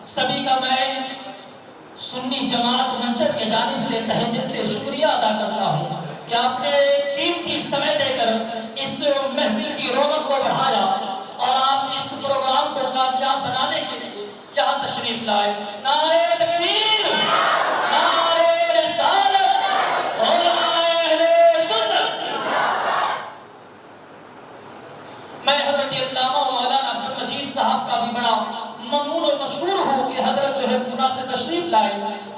سبھی کا میں سنی جماعت منچر کے جانب سے تہہ دل سے شکریہ ادا کرتا ہوں کہ آپ نے قیمتی سمے دے کر اس محفل کی رونق کو بڑھایا اور آپ اس پروگرام کو کامیاب بنانے کے لیے یہاں تشریف لائے۔ نعرہ تکبیر، نعرہ رسالت، علماء اہل سنت۔ میں حضرت علامہ مولانا عبدالمجید صاحب کا بھی بڑا ممنون اور مشکور ہوں کہ حضرت جو ہے پونا سے تشریف لائے،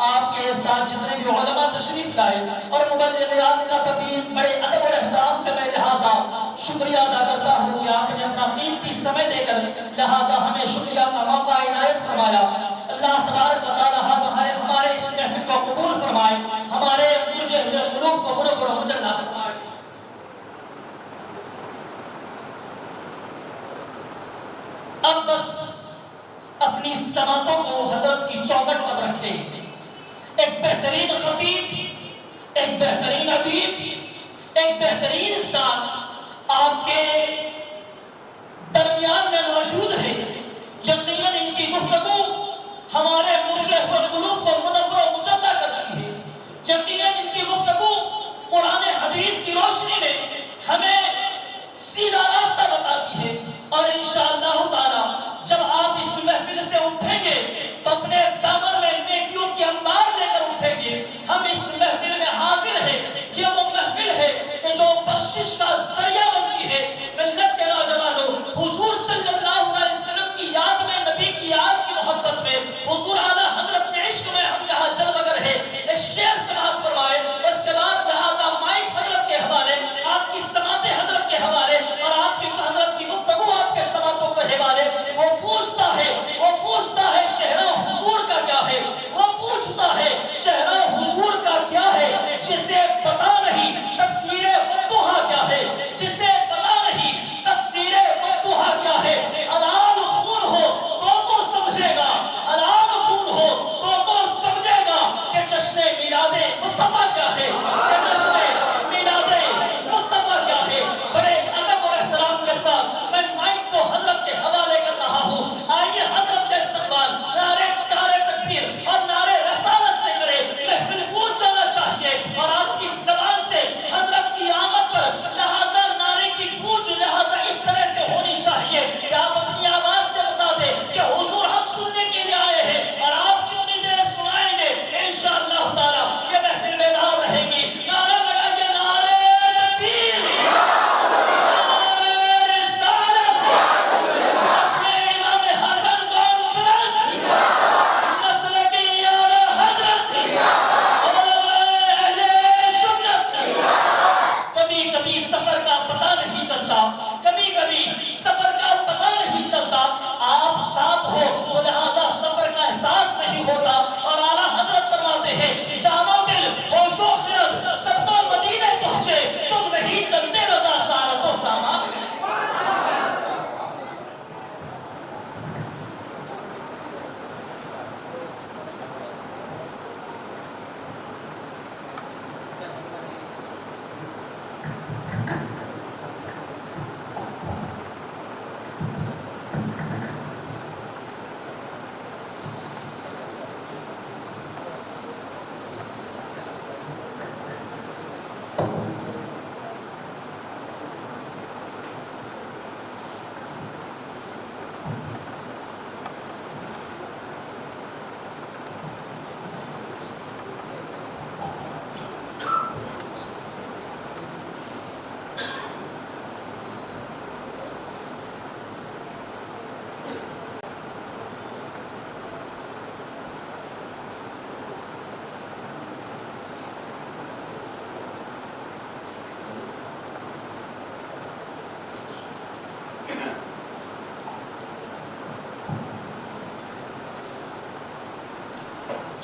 آپ کے ساتھ جتنے بھی علماء تشریف لائے اور مبلغیات کا بھی بڑے ادب اور احترام سے میں لہٰذا شکریہ ادا کرتا ہوں کہ آپ نے اپنا قیمتی سمے دے کر لہٰذا ہمیں شکریہ کا موقع عنایت فرمایا۔ اللہ تبارک و تعالی ہمارے اس محفل کو قبول فرمائے، ہمارے مرجے ہوئے قلوب کو منور و مجلہ فرمائے۔ اب بس اپنی سماعتوں کو حضرت کی چوکٹ پر رکھے، ایک بہترین خطیب، ایک بہترین ادیب، ایک بہترین ذات آپ کے درمیان میں موجود ہے۔ یقیناً ان کی گفتگو ہمارے مرجے ہوئے قلوب کو منور و مجلہ کرتی ہے۔ یقیناً ان کی گفتگو قرآن حدیث کی روشنی میں ہمیں سیدھا راستہ بتاتی ہے، اور انشاءاللہ تعالی جب آپ اس محفل سے اٹھیں گے تو اپنے دامن میں نیکیوں کی انبار لے کر اٹھیں گے۔ ہم اس محفل میں حاضر ہیں کہ وہ محفل ہے کہ جو بخشش کا ذریعہ بنتی ہے۔ ملت کے نوجوانوں، حضور صلی اللہ علیہ وسلم کی یاد میں، نبی کی یاد کی محبت میں، حضور اعلیٰ حضرت کے عشق میں ہم یہاں جلوگر ہیں۔ ایک شعر سماعت فرمائے، اس کے بعد لہٰذا مائک حضرت کے حوالے، آپ کی سماعت حضرت کے حوالے اور آپ کی حضرت کی گفتگو آپ کے سماعتوں کے حوالے۔ وہ پوچھتا ہے چہرہ حضور کا کیا ہے، وہ پوچھتا ہے چہرہ حضور کا کیا ہے، جسے پتا نہیں تفسیر والضحیٰ کیا ہے، جسے پتا نہیں تفسیر والضحیٰ کیا ہے۔ حلال خون ہو تو سمجھے گا، حلال خون ہو تو سمجھے گا کہ جشن میلاد مصطفیٰ کیا ہے، کہ جشن میلاد مصطفیٰ کیا ہے۔ بڑے ادب اور احترام کے ساتھ میں مائک کو حضرت کے حوالے کر رہا ہوں۔ آئیے حضرت کا استقبال نعرے تکبیر اور نعرے رسالت سے کرے۔ محفل گونج جانا چاہیے اور آپ کی زبان سے حضرت کی آمد پر لہٰذا نعرے کی گونج لہٰذا اس طرح سے ہونی چاہیے کہ آپ اپنی آواز سے بتا دیں کہ حضور ہم سننے کے لیے آئے ہیں، اور آپ جتنی دیر سنائیں گے انشاءاللہ تعالی یہ محفل بیدار رہے گی۔ نعرہ لگائیے، نعرے تکبیر، آپ ساتھ ہو تو لہٰذا سفر کا احساس نہیں ہوتا، اور اعلیٰ حضرت فرماتے ہیں جانو دل ہوش و خرد سب تو مدینے پہنچے، تم نہیں چلتے رضا سارت و سامان گئے۔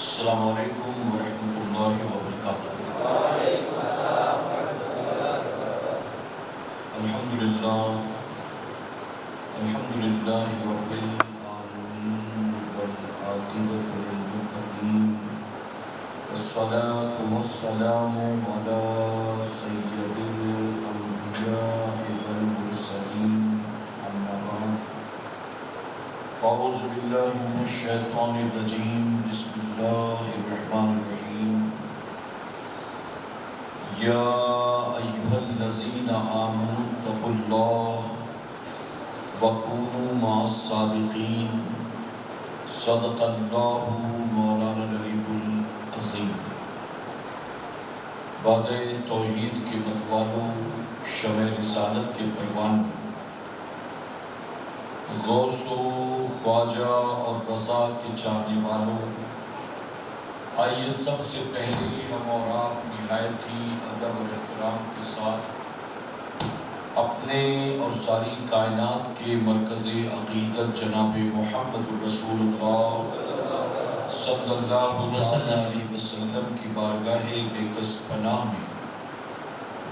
السلام علیکم ورحمۃ اللہ وبرکاتہ۔ الحمد للہ رب العالمین والعاقبۃ للمتقین، والصلاة والسلام علی سید الانبیاء والمرسلین، اما بعد فاعوذ باللہ من الشیطان الرجیم بسم اللہ الرحمن الرحیم یا ایہا الذین آمنوا اتقوا اللہ وکونوا مع الصادقین صدق اللہ مولانا العلی العظیم۔ باد توحید کے متوالوں، شمع رسالت کے پروانوں، غوث و خواجہ اور رضا کے چاہنے والوں، آئیے سب سے پہلے ہم اور آپ نہایت ہی ادب اور احترام کے ساتھ اپنے اور ساری کائنات کے مرکز عقیدت جناب محمد رسول اللہ صلی اللہ علیہ وسلم کی بارگاہ بے کس پناہ میں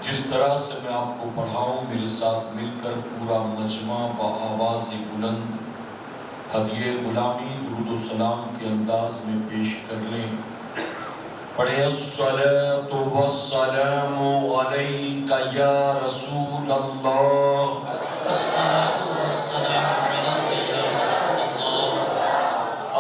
جس طرح سے میں آپ کو پڑھاؤں میرے ساتھ مل کر پورا مجمع بآواز بلند ہدیہ غلامی درود و سلام کے انداز میں پیش کر لیں۔ پڑھیں الصلاۃ والسلام علیک یا رسول اللہ، الصلاۃ والسلام علیک یا رسول اللہ،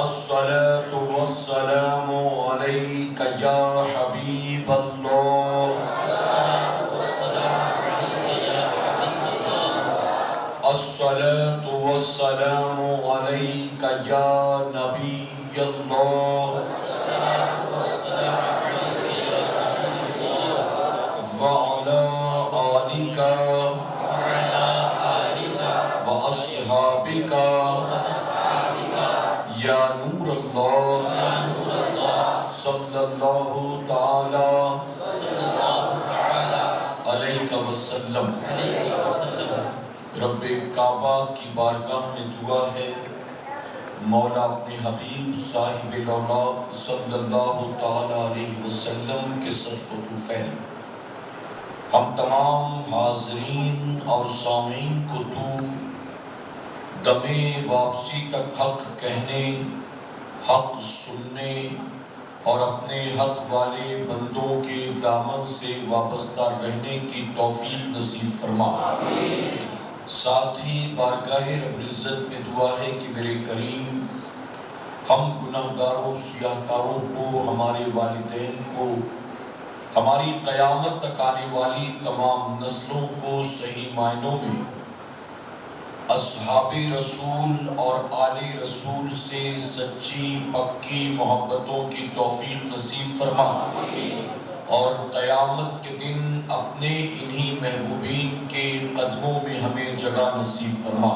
الصلاۃ والسلام علیک یا حبیب اللہ، الصلاۃ والسلام علیک یا حبیب اللہ، الصلاۃ والسلام علیک یا نبی اللہ، الصلاۃ والسلام علیک یا حبیب اللہ، وعلی آلک وعلی آلک واصحابک واصحابک یا نور اللہ یا نور اللہ صلی اللہ تعالی صلی اللہ تعالی علیہ وسلم۔ علیہ وسلم۔ رب کعبہ کی بارگاہ میں دعا ہے، مولا اپنے حبیب صاحب الاولاد صلی اللہ تعالی علیہ وسلم کے صدقہ طفیل ہم تمام حاضرین اور سامعین کو تو دم واپسی تک حق کہنے، حق سننے اور اپنے حق والے بندوں کے دامن سے وابستہ رہنے کی توفیق نصیب فرما۔ ساتھ ہی بارگاہ رب العزت میں دعا ہے کہ میرے کریم ہم گناہگاروں سیاہکاروں کو، ہمارے والدین کو، ہماری قیامت تک آنے والی تمام نسلوں کو صحیح معنوں میں اصحاب رسول اور آل رسول سے سچی پکی محبتوں کی توفیق نصیب فرما، اور قیامت کے دن اپنے انہی محبوبین کے قدموں میں ہمیں جگہ نصیب فرما۔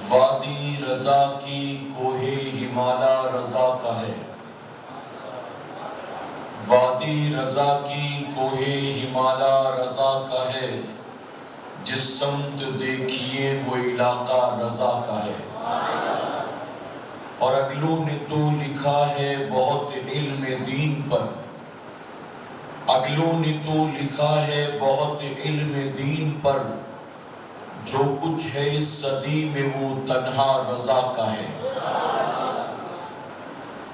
وادی رضا کی کوہ ہمالا رضا کا ہے، وادی رضا کی کوہ ہمالا رضا کا ہے، جس سمت دیکھیے وہ علاقہ رضا کا ہے۔ اور اگلوں نے تو لکھا ہے بہت علم دین پر، اگلوں نے تو لکھا ہے بہت علم دین پر، جو کچھ ہے اس صدی میں وہ تنہا رضا کا ہے۔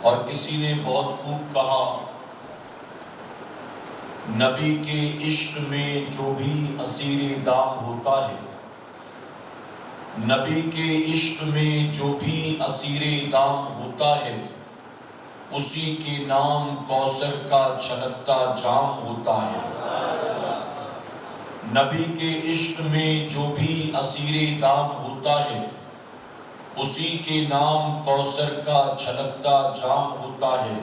اور کسی نے بہت خوب کہا، نبی کے عشق میں جو بھی اسیر دام ہوتا ہے، نبی کے عشق میں جو بھی اسیر دام ہوتا ہے، اسی کے نام کوثر کا چھلکتا جام ہوتا ہے۔ نبی کے عشق میں جو بھی اسیر دام ہوتا ہے، اسی کے نام کوثر کا چھلکتا جام ہوتا ہے۔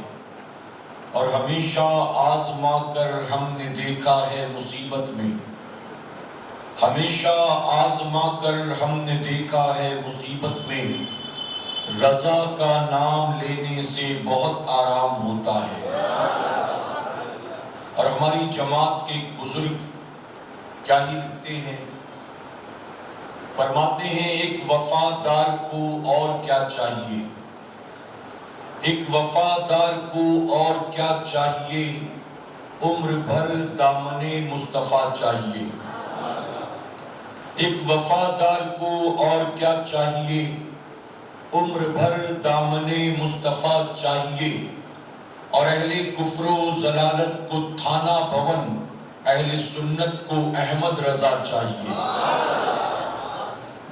اور ہمیشہ آزما کر ہم نے دیکھا ہے مصیبت میں، ہمیشہ آزما کر ہم نے دیکھا ہے مصیبت میں، رضا کا نام لینے سے بہت آرام ہوتا ہے۔ اور ہماری جماعت کے بزرگ کیا ہی لکھتے ہیں، فرماتے ہیں ایک وفادار کو اور کیا چاہیے، ایک وفادار کو اور کیا چاہیے، عمر بھر دامن مصطفیٰ چاہیے۔ ایک وفادار کو اور کیا چاہیے، عمر بھر دامن مصطفیٰ چاہیے۔ اور اہل کفر و ضلالت کو تھانہ بھون اہل سنت کو احمد رضا چاہیے۔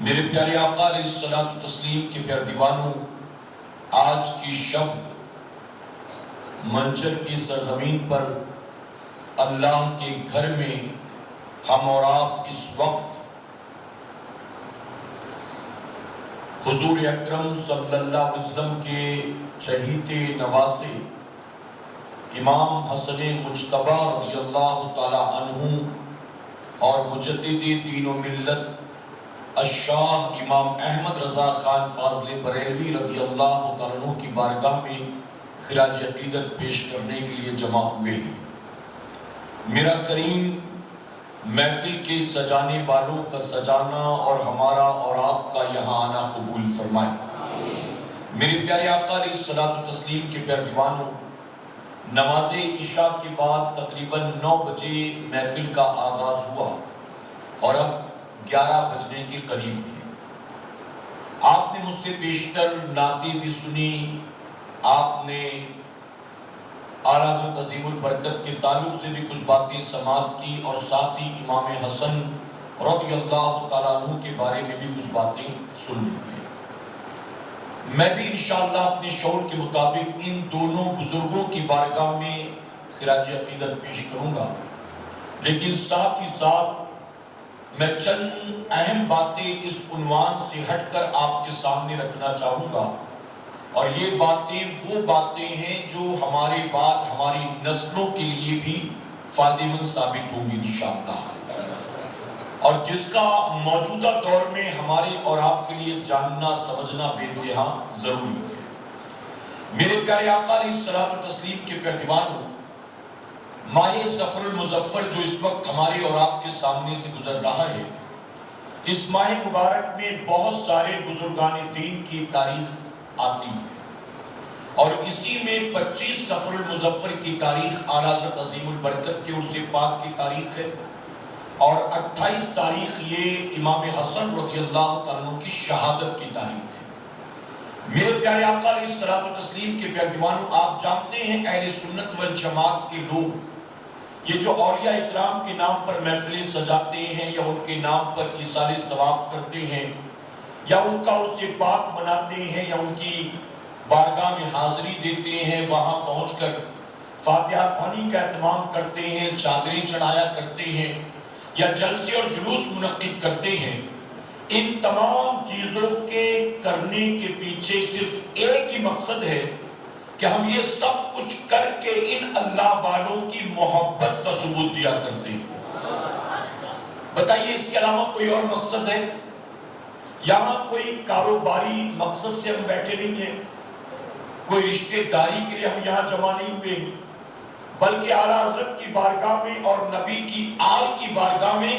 میرے پیارے آقا علیہ الصلوۃ والتسلیم کے پیارے دیوانوں، آج کی شب منچر کی سرزمین پر اللہ کے گھر میں ہم اور آپ اس وقت حضور اکرم صلی اللہ علیہ وسلم کے چہیتے نواسے امام حسن مجتبی رضی اللہ تعالی عنہ اور مجدد دین و ملت الشاہ امام احمد رضا خان فاضل بریلوی رضی اللہ تعالی عنہ کی بارگاہ میں خراج عقیدت پیش کرنے کے لیے جمع ہوئے ہیں۔ میرا کریم محفل کے سجانے والوں کا سجانا اور ہمارا اور آپ کا یہاں آنا قبول فرمائے۔ میرے پیارے آقا علیہ الصلوۃ والتسلیم کے پیارے دیوانوں، نماز عشاء کے بعد تقریباً 9 بجے محفل کا آغاز ہوا اور اب 11 بجنے کے قریب ہے۔ آپ نے مجھ سے بیشتر نعتیں بھی سنی، آپ نے اعلیٰ حضرت عظیم البرکت کے تعلق سے بھی کچھ باتیں سماعت کی اور ساتھ ہی امام حسن رضی اللہ تعالیٰ عنہ کے بارے میں بھی کچھ باتیں سن لی ہیں۔ میں بھی انشاءاللہ اپنے شعور کے مطابق ان دونوں بزرگوں کی بارگاہ میں خراج عقیدت پیش کروں گا، لیکن ساتھ ہی ساتھ میں چند اہم باتیں اس عنوان سے ہٹ کر آپ کے سامنے رکھنا چاہوں گا، اور یہ باتیں وہ باتیں ہیں جو ہمارے بعد ہماری نسلوں کے لیے بھی فائدہ مند ثابت ہوں گی انشاءاللہ، اور جس کا موجودہ دور میں ہمارے اور آپ کے لیے جاننا سمجھنا بے انتہا ضروری ہے۔ میرے پیارے آقا علیہ الصلوۃ والتسلیم کے پیارے دیوانوں، ماہ صفر المظفر جو اس وقت ہمارے اور آپ کے سامنے سے گزر رہا ہے، اس ماہ مبارک میں بہت سارے بزرگان دین کی تاریخ آتی ہے، اور اسی میں 25 صفر المظفر کی تاریخ اعلیٰ حضرت عظیم البرکت کے عرص پاک کی تاریخ ہے، اور 28 تاریخ یہ امام حسن رضی اللہ تعالیٰ عنہ کی شہادت کی تاریخ ہے۔ میرے پیارے آقا علیہ الصلوۃ والتسلیم کے پیارے دیوانوں، آپ جانتے ہیں اہل سنت والجماعت کے لوگ یہ جو اولیاء اکرام کے نام پر محفلیں سجاتے ہیں یا ان کے نام پر ایصال ثواب کرتے ہیں یا ان کا عرص پاک مناتے ہیں یا ان کی بارگاہ میں حاضری دیتے ہیں، وہاں پہنچ کر فاتحہ خوانی کا اہتمام کرتے ہیں، چادریں چڑھایا کرتے ہیں یا جلسے اور جلوس منعقد کرتے ہیں، ان تمام چیزوں کے کرنے کے پیچھے صرف ایک ہی مقصد ہے کہ ہم یہ سب کچھ کر کے ان اللہ والوں کی محبت کا ثبوت دیا کرتے ہیں۔ بتائیے اس کے علاوہ کوئی اور مقصد ہے؟ یہاں کوئی کاروباری مقصد سے ہم بیٹھے نہیں ہیں، کوئی رشتہ داری کے لیے ہم یہاں جمع نہیں ہوئے ہیں، بلکہ اعلیٰ حضرت کی بارگاہ میں اور نبی کی آل کی بارگاہ میں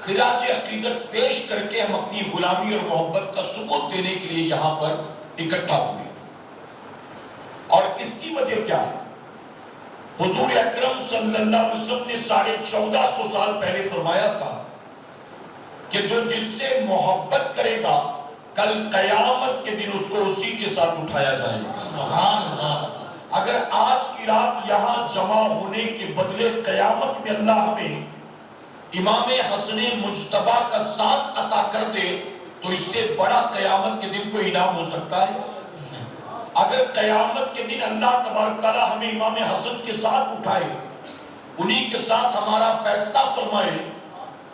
خراج عقیدت پیش کر کے ہم اپنی غلامی اور محبت کا ثبوت دینے کے لیے یہاں پر اکٹھا ہوئے۔ اور اس کی وجہ کیا ہے؟ حضور اکرم صلی اللہ علیہ وسلم نے 1450 سال پہلے فرمایا تھا کہ جو جس سے محبت کرے گا کل قیامت کے دن اس کو اسی کے ساتھ اٹھایا جائے گا۔ سبحان اللہ۔ اگر آج کی رات یہاں جمع ہونے کے بدلے قیامت میں اللہ ہمیں امام حسن مجتبی کا ساتھ عطا کر دے تو اس سے بڑا قیامت کے دن کوئی انعام ہو سکتا ہے؟ اگر قیامت کے دن اللہ تبارک تعالیٰ ہمیں امام حسن کے ساتھ اٹھائے، انہی کے ساتھ ہمارا فیصلہ فرمائے،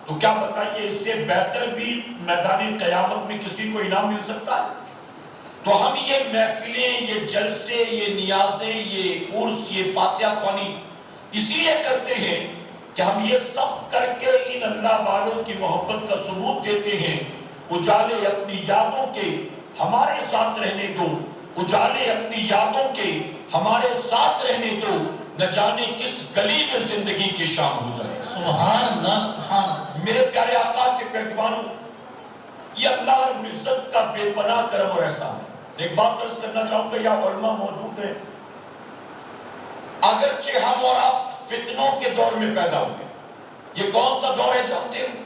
تو کیا بتائیے اس سے بہتر بھی میدان قیامت میں کسی کو انعام مل سکتا ہے؟ تو ہم یہ محفلیں، یہ جلسے، یہ نیازیں، یہ عرس، یہ فاتحہ خوانی اس لیے کرتے ہیں کہ ہم یہ سب کر کے ان اللہ والوں کی محبت کا ثبوت دیتے ہیں۔ اجالے اپنی یادوں کے ہمارے ساتھ رہنے دو، اجالے اپنی یادوں کے ہمارے ساتھ رہنے دو، نہ جانے کس گلی میں زندگی کی شام ہو جائے۔ سبحان اللہ، سبحان اللہ۔ میرے پیارے آقا کے پیارے دیوانوں، یہ اللہ رب العزت کا بے پناہ کرم اور احسان ہے۔ ایک بات عرض کرنا چاہوں گا، یہاں علماء موجود ہیں، اگرچہ ہم اور آپ فتنوں کے دور میں پیدا ہوئے، یہ کون سا دور ہے جانتے ہو؟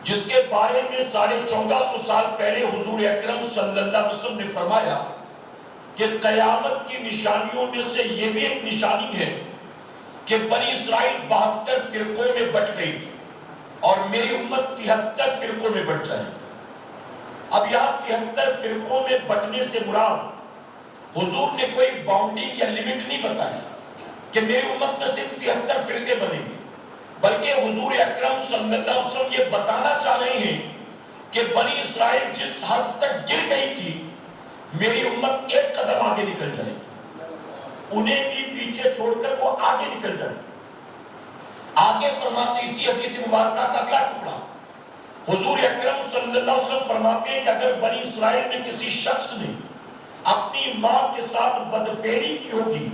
جس کے بارے میں 1450 سال پہلے حضور اکرم صلی اللہ علیہ وسلم نے فرمایا کہ قیامت کی نشانیوں میں سے یہ بھی ایک نشانی ہے کہ بنی اسرائیل 72 فرقوں میں بٹ گئی تھی اور میری امت 73 فرقوں میں بٹ جائے. اب یہاں 73 فرقوں میں بٹنے سے مراد حضور نے کوئی باؤنڈنگ یا لمٹ نہیں بتائی کہ میری امت میں صرف 73 فرقے بنیں گے، بلکہ حضور اکرم صلی اللہ علیہ وسلم یہ بتانا چاہ رہے ہیں کہ بنی اسرائیل جس حد تک گر گئی تھی میری امت ایک قدم آگے نکل جائے گی، انہیں بھی پیچھے چھوڑ کر وہ آگے نکل جائے. آگے فرماتے اسی حدیث مبارکہ کا اگلا ٹکڑا حضور اکرم صلی اللہ علیہ وسلم فرماتے ہیں کہ اگر بنی اسرائیل میں کسی شخص نے اپنی ماں کے ساتھ بدفعلی کی ہوگی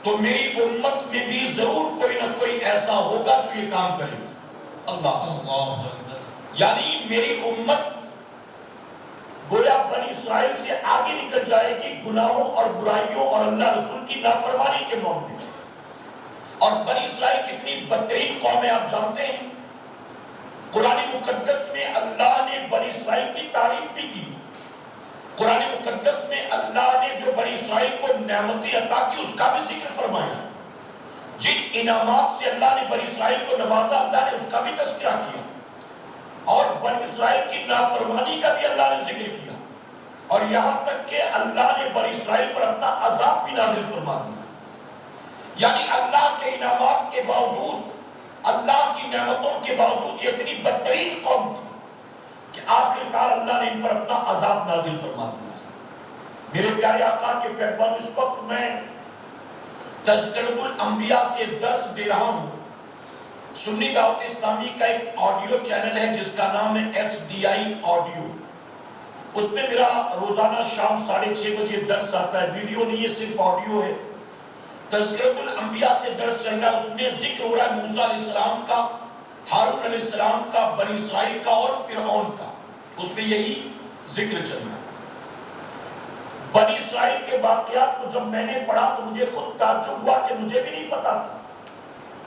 تو میری امت میں بھی ضرور کوئی نہ کوئی ایسا ہوگا جو یہ کام کرے گا. اللہ یعنی میری امت گویا بنی اسرائیل سے آگے نکل جائے گی گناہوں اور برائیوں اور اللہ رسول کی نافرمانی کے معاملے میں. اور بنی اسرائیل کتنی بدترین قوم ہے آپ جانتے ہیں. قرآن مقدس میں اللہ نے بنی اسرائیل کی تعریف بھی کی. قرآن مقدس میں اللہ نے جو بنی اسرائیل کو نعمتیں عطا کی اس کا بھی ذکر فرمایا. جن انعامات سے اللہ نے بنی اسرائیل کو نوازا اللہ نے اس کا بھی تذکرہ کیا. اور بنی اسرائیل کی نافرمانی کا بھی اللہ نے ذکر کیا. اور یہاں تک کہ اللہ نے بنی اسرائیل پر اپنا عذاب بھی نازل فرما دیا. یعنی اللہ کے انعامات کے باوجود اللہ کی نعمتوں کے باوجود یہ اتنی بدترین قوم تھی کہ آخرکار اللہ نے ان پر اپنا عذاب نازل فرما دیا. میرے پیارے آقا کے پیغام اس وقت میں تذکرۃ الانبیاء سے درس دے رہا ہوں. سنی دعوت اسلامی کا ایک آڈیو چینل ہے جس کا نام ہے SDI آڈیو. اس میں میرا روزانہ شام 6:30 بجے درس آتا ہے. ویڈیو نہیں ہے، صرف آڈیو ہے. تذکرۃ الانبیاء سے درس چل رہا ہے. اس میں ذکر ہو رہا ہے موسیٰ علیہ السلام کا، ہارون علیہ السلام کا، بنی اسرائیل کا اور فرعون کا. اس میں یہی ذکر چل رہا ہے. بنی اسرائیل کے واقعات کو جب میں نے پڑھا تو مجھے خود تعجب ہوا کہ مجھے بھی نہیں پتا تھا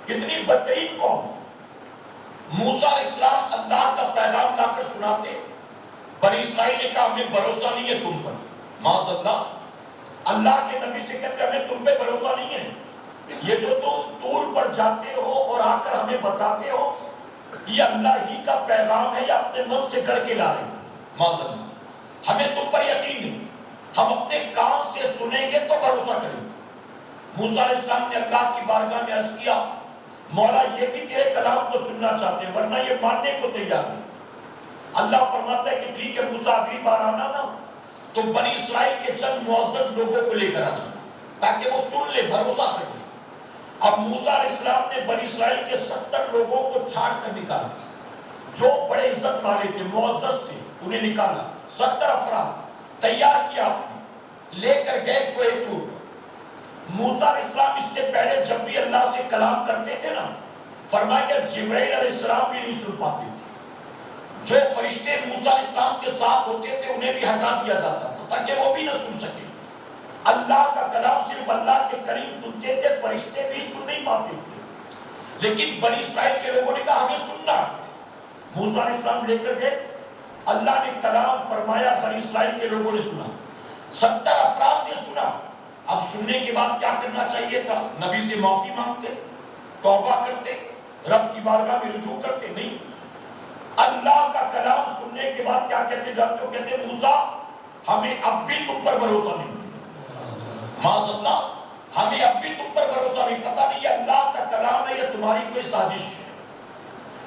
کتنی بدترین قوم. موسیٰ علیہ السلام اللہ کا پیغام لا کر سناتے. بنی اسرائیل نے کہا ہمیں بھروسہ نہیں ہے تم پر. معاذ اللہ، اللہ کے نبی سے کہتے ہمیں تم پہ بھروسہ نہیں ہے. یہ جو تم طور پر جاتے ہو اور آ کر ہمیں بتاتے ہو یہ اللہ ہی کا پیغام ہے یا اپنے من سے گڑھ کے لا رہے ہیں. معاذ اللہ، ہمیں تم پر یقین نہیں، ہم اپنے کان سے سنیں گے تو بھروسہ کریں گے. موسیٰ علیہ السلام نے اللہ کی بارگاہ میں عرض کیا مولا یہ بھی تیرے کلام کو سننا چاہتے ہیں ورنہ یہ ماننے کو تیار نہیں. اللہ فرماتا ہے کہ ٹھیک ہے موسیٰ اگلی بار آنا نا تو بنی اسرائیل کے چند معزز لوگوں کو لے کر آ جانا تاکہ وہ سن لے، بھروسہ کر لے. اب موسیٰ علیہ السلام نے بنی اسرائیل کے 70 لوگوں کو چھانٹ کر نکالا جو بڑے عزت والے تھے، معزز تھے، انہیں نکالا. 70 افراد تیار کیا آپ نے، لے کر گئے کوہ طور پر. موسیٰ علیہ السلام اس سے پہلے جب بھی اللہ سے کلام کرتے تھے نا فرمایا کہ جبرائیل علیہ السلام بھی نہیں سن پاتے تھے. جو فرشتے موسیٰ علیہ السلام کے ساتھ ہوتے تھے انہیں بھی ہٹا دیا جاتا تھا تاکہ وہ بھی نہ سن سکے. اللہ کا کلام صرف اللہ کے کریم سنتے تھے، فرشتے بھی سن نہیں پاتے تھے. لیکن بنی اسرائیل کے لوگوں نے کہا ہمیں سننا. موسیٰ علیہ السلام لے کر گئے، اللہ نے کلام فرمایا، بنی اسرائیل کے لوگوں نے سنا، 70 افراد نے سنا. اب سننے کے بعد کیا کرنا چاہیے تھا؟ نبی سے معافی مانگتے، توبہ کرتے، رب کی بارگاہ میں رجوع کرتے. نہیں، اللہ کا کلام سننے کے بعد کیا کہتے جانتے ہو؟ کہتے موسیٰ ہمیں اب بھی تم پر بھروسہ نہیں. معاذ اللہ، ہمیں اب بھی تم پر بھروسہ نہیں. پتہ نہیں یہ اللہ کا کلام ہے یا تمہاری کوئی سازش ہے،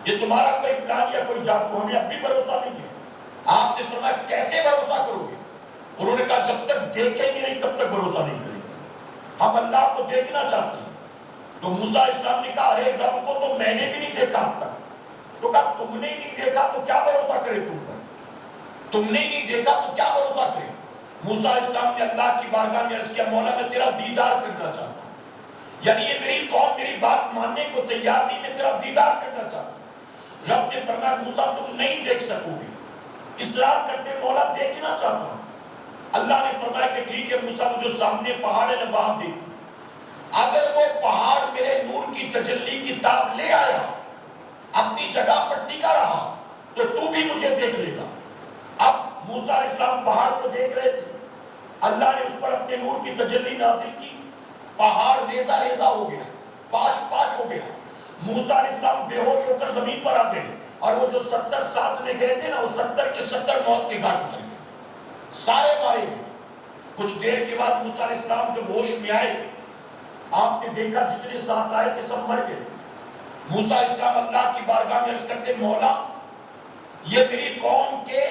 یہ تمہارا کوئی پلان یا کوئی جادو. ہمیں اب بھی بھروسہ نہیں ہے. آپ نے فرمایا کیسے بھروسہ کرو گے؟ انہوں نے کہا جب تک دیکھیں گے نہیں تب تک بھروسہ نہیں کریں گے. ہم اللہ کو دیکھنا چاہتے ہیں. تو موسیٰ علیہ السلام نے کہا ارے رب کو تو میں نے بھی نہیں دیکھا اب تک. تو کہا تم نے ہی نہیں دیکھا تو کیا بھروسہ کرے تم پر؟ تم نے ہی نہیں دیکھا تو کیا بھروسہ کرے؟ موسیٰ علیہ السلام نے اللہ کی بارگاہ میں عرض کیا مولا میں تیرا دیدار کرنا چاہتا ہوں. یعنی یہ میری قوم میری بات ماننے کو تیار نہیں، میں تیرا دیدار کرنا چاہتا ہوں. رب نے فرمایا موسیٰ تم نہیں دیکھ سکو گے. اصرار کرتے مولا دیکھنا چاہتا ہوں. اللہ نے فرمایا کہ ٹھیک ہے موسیٰ جو سامنے پہاڑ ہے وہاں دیکھ. اگر وہ پہاڑ میرے نور کی تجلی کی تاب لے آیا اپنی جگہ پر ٹکا رہا تو تو بھی مجھے دیکھ لے گا. اب موسیٰ علیہ السلام پہاڑ کو دیکھ رہے تھے، اللہ نے اس پر اپنے نور کی تجلی نازل کی، پہاڑ ریزہ ریزہ ہو گیا. پاش پاش ہو گیا. موسیٰ علیہ السلام بے ہوش ہو کر زمین پر آ گئے اور وہ جو 70 ساتھ میں گئے تھے نا وہ 70 کے 70 موت کے گھاٹ اتر گئے, سارے مارے گئے. کچھ دیر کے بعد موسیٰ علیہ السلام جب ہوش میں آئے آپ نے دیکھا جتنے ساتھ آئے تھے سب مر گئے. موسیٰ علیہ السلام اللہ کی بارگاہ میں عرض کرتے مولا یہ میری قوم کے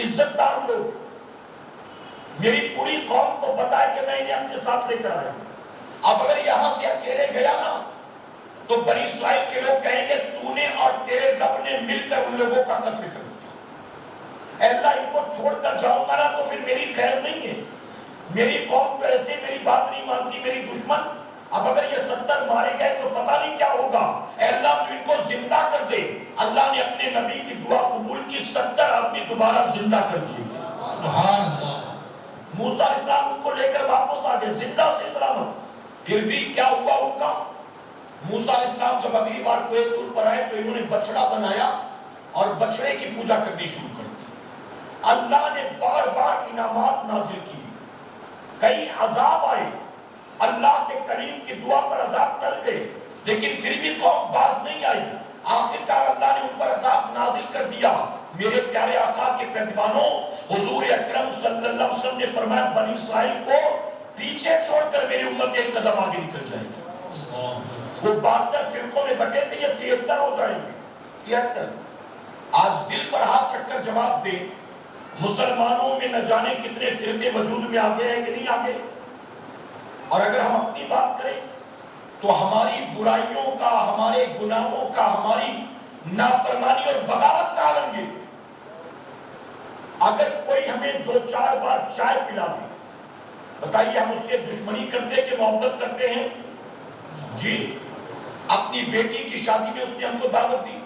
عزت دار لوگ, میری پوری قوم کو پتا ہے کہ میں انہیں اپنے ساتھ لے کر آیا, اب اگر یہاں سے اکیلے گیا نا تو بنی اسرائیل کے لوگ کہیں گے تو نے اور تیرے رب نے مل کر ان لوگوں کا قتل کر دیا. اے اللہ ان کو چھوڑ کر جاؤں گا نا تو پھر میری خیر نہیں ہے, میری قوم تو ایسے میری بات نہیں مانتی, میری دشمن. اب اگر یہ 70 مارے گئے تو پتہ نہیں کیا ہوگا, اے اللہ تو ان کو زندہ کر دے. اللہ نے اپنے نبی کی دعا قبول کی, 70 آدمی دوبارہ زندہ کر دیے. سبحان اللہ. موسیٰ علیہ السلام ان کو لے کر واپس آ گئے زندہ سے سلامت. پھر بھی کیا ہوا ان کا, موسیٰ علیہ السلام جب اگلی بار کوہ طور پر آئے تو انہوں نے بچڑا بنایا اور بچڑے کی پوجا کرنی شروع کر دی. اللہ نے بار بار انعامات نازل کیے, کئی عذاب آئے, اللہ کے کریم کی دعا پر عذاب ٹل گئے, لیکن پھر بھی قوم باز نہیں آئی. آخرکار اللہ نے ان پر عذاب نازل کر دیا. میرے پیارے آقا کے پیروانوں, حضور اکرم صلی اللہ علیہ وسلم نے فرمایا بنی اسرائیل کو پیچھے چھوڑ کر میری امت ایک قدم آگے نکل جائے گی. وہ 72 فرقوں میں بٹے تھے, یہ 73 ہو جائیں گے. 73. آج دل پر ہاتھ رکھ کر جواب دے, مسلمانوں میں نہ جانے کتنے فرقے وجود میں آگے ہیں کہ نہیں آگے. اور اگر ہم اپنی بات کریں تو ہماری برائیوں کا, ہمارے گناہوں کا, ہماری نافرمانی اور بغاوت کا عالم یہ. اگر کوئی ہمیں 2-4 بار چائے پلا دے, بتائیے ہم اس سے دشمنی کرتے کہ محبت کرتے ہیں؟ جی. اپنی بیٹی کی شادی میں اس نے ہم کو دعوت دی,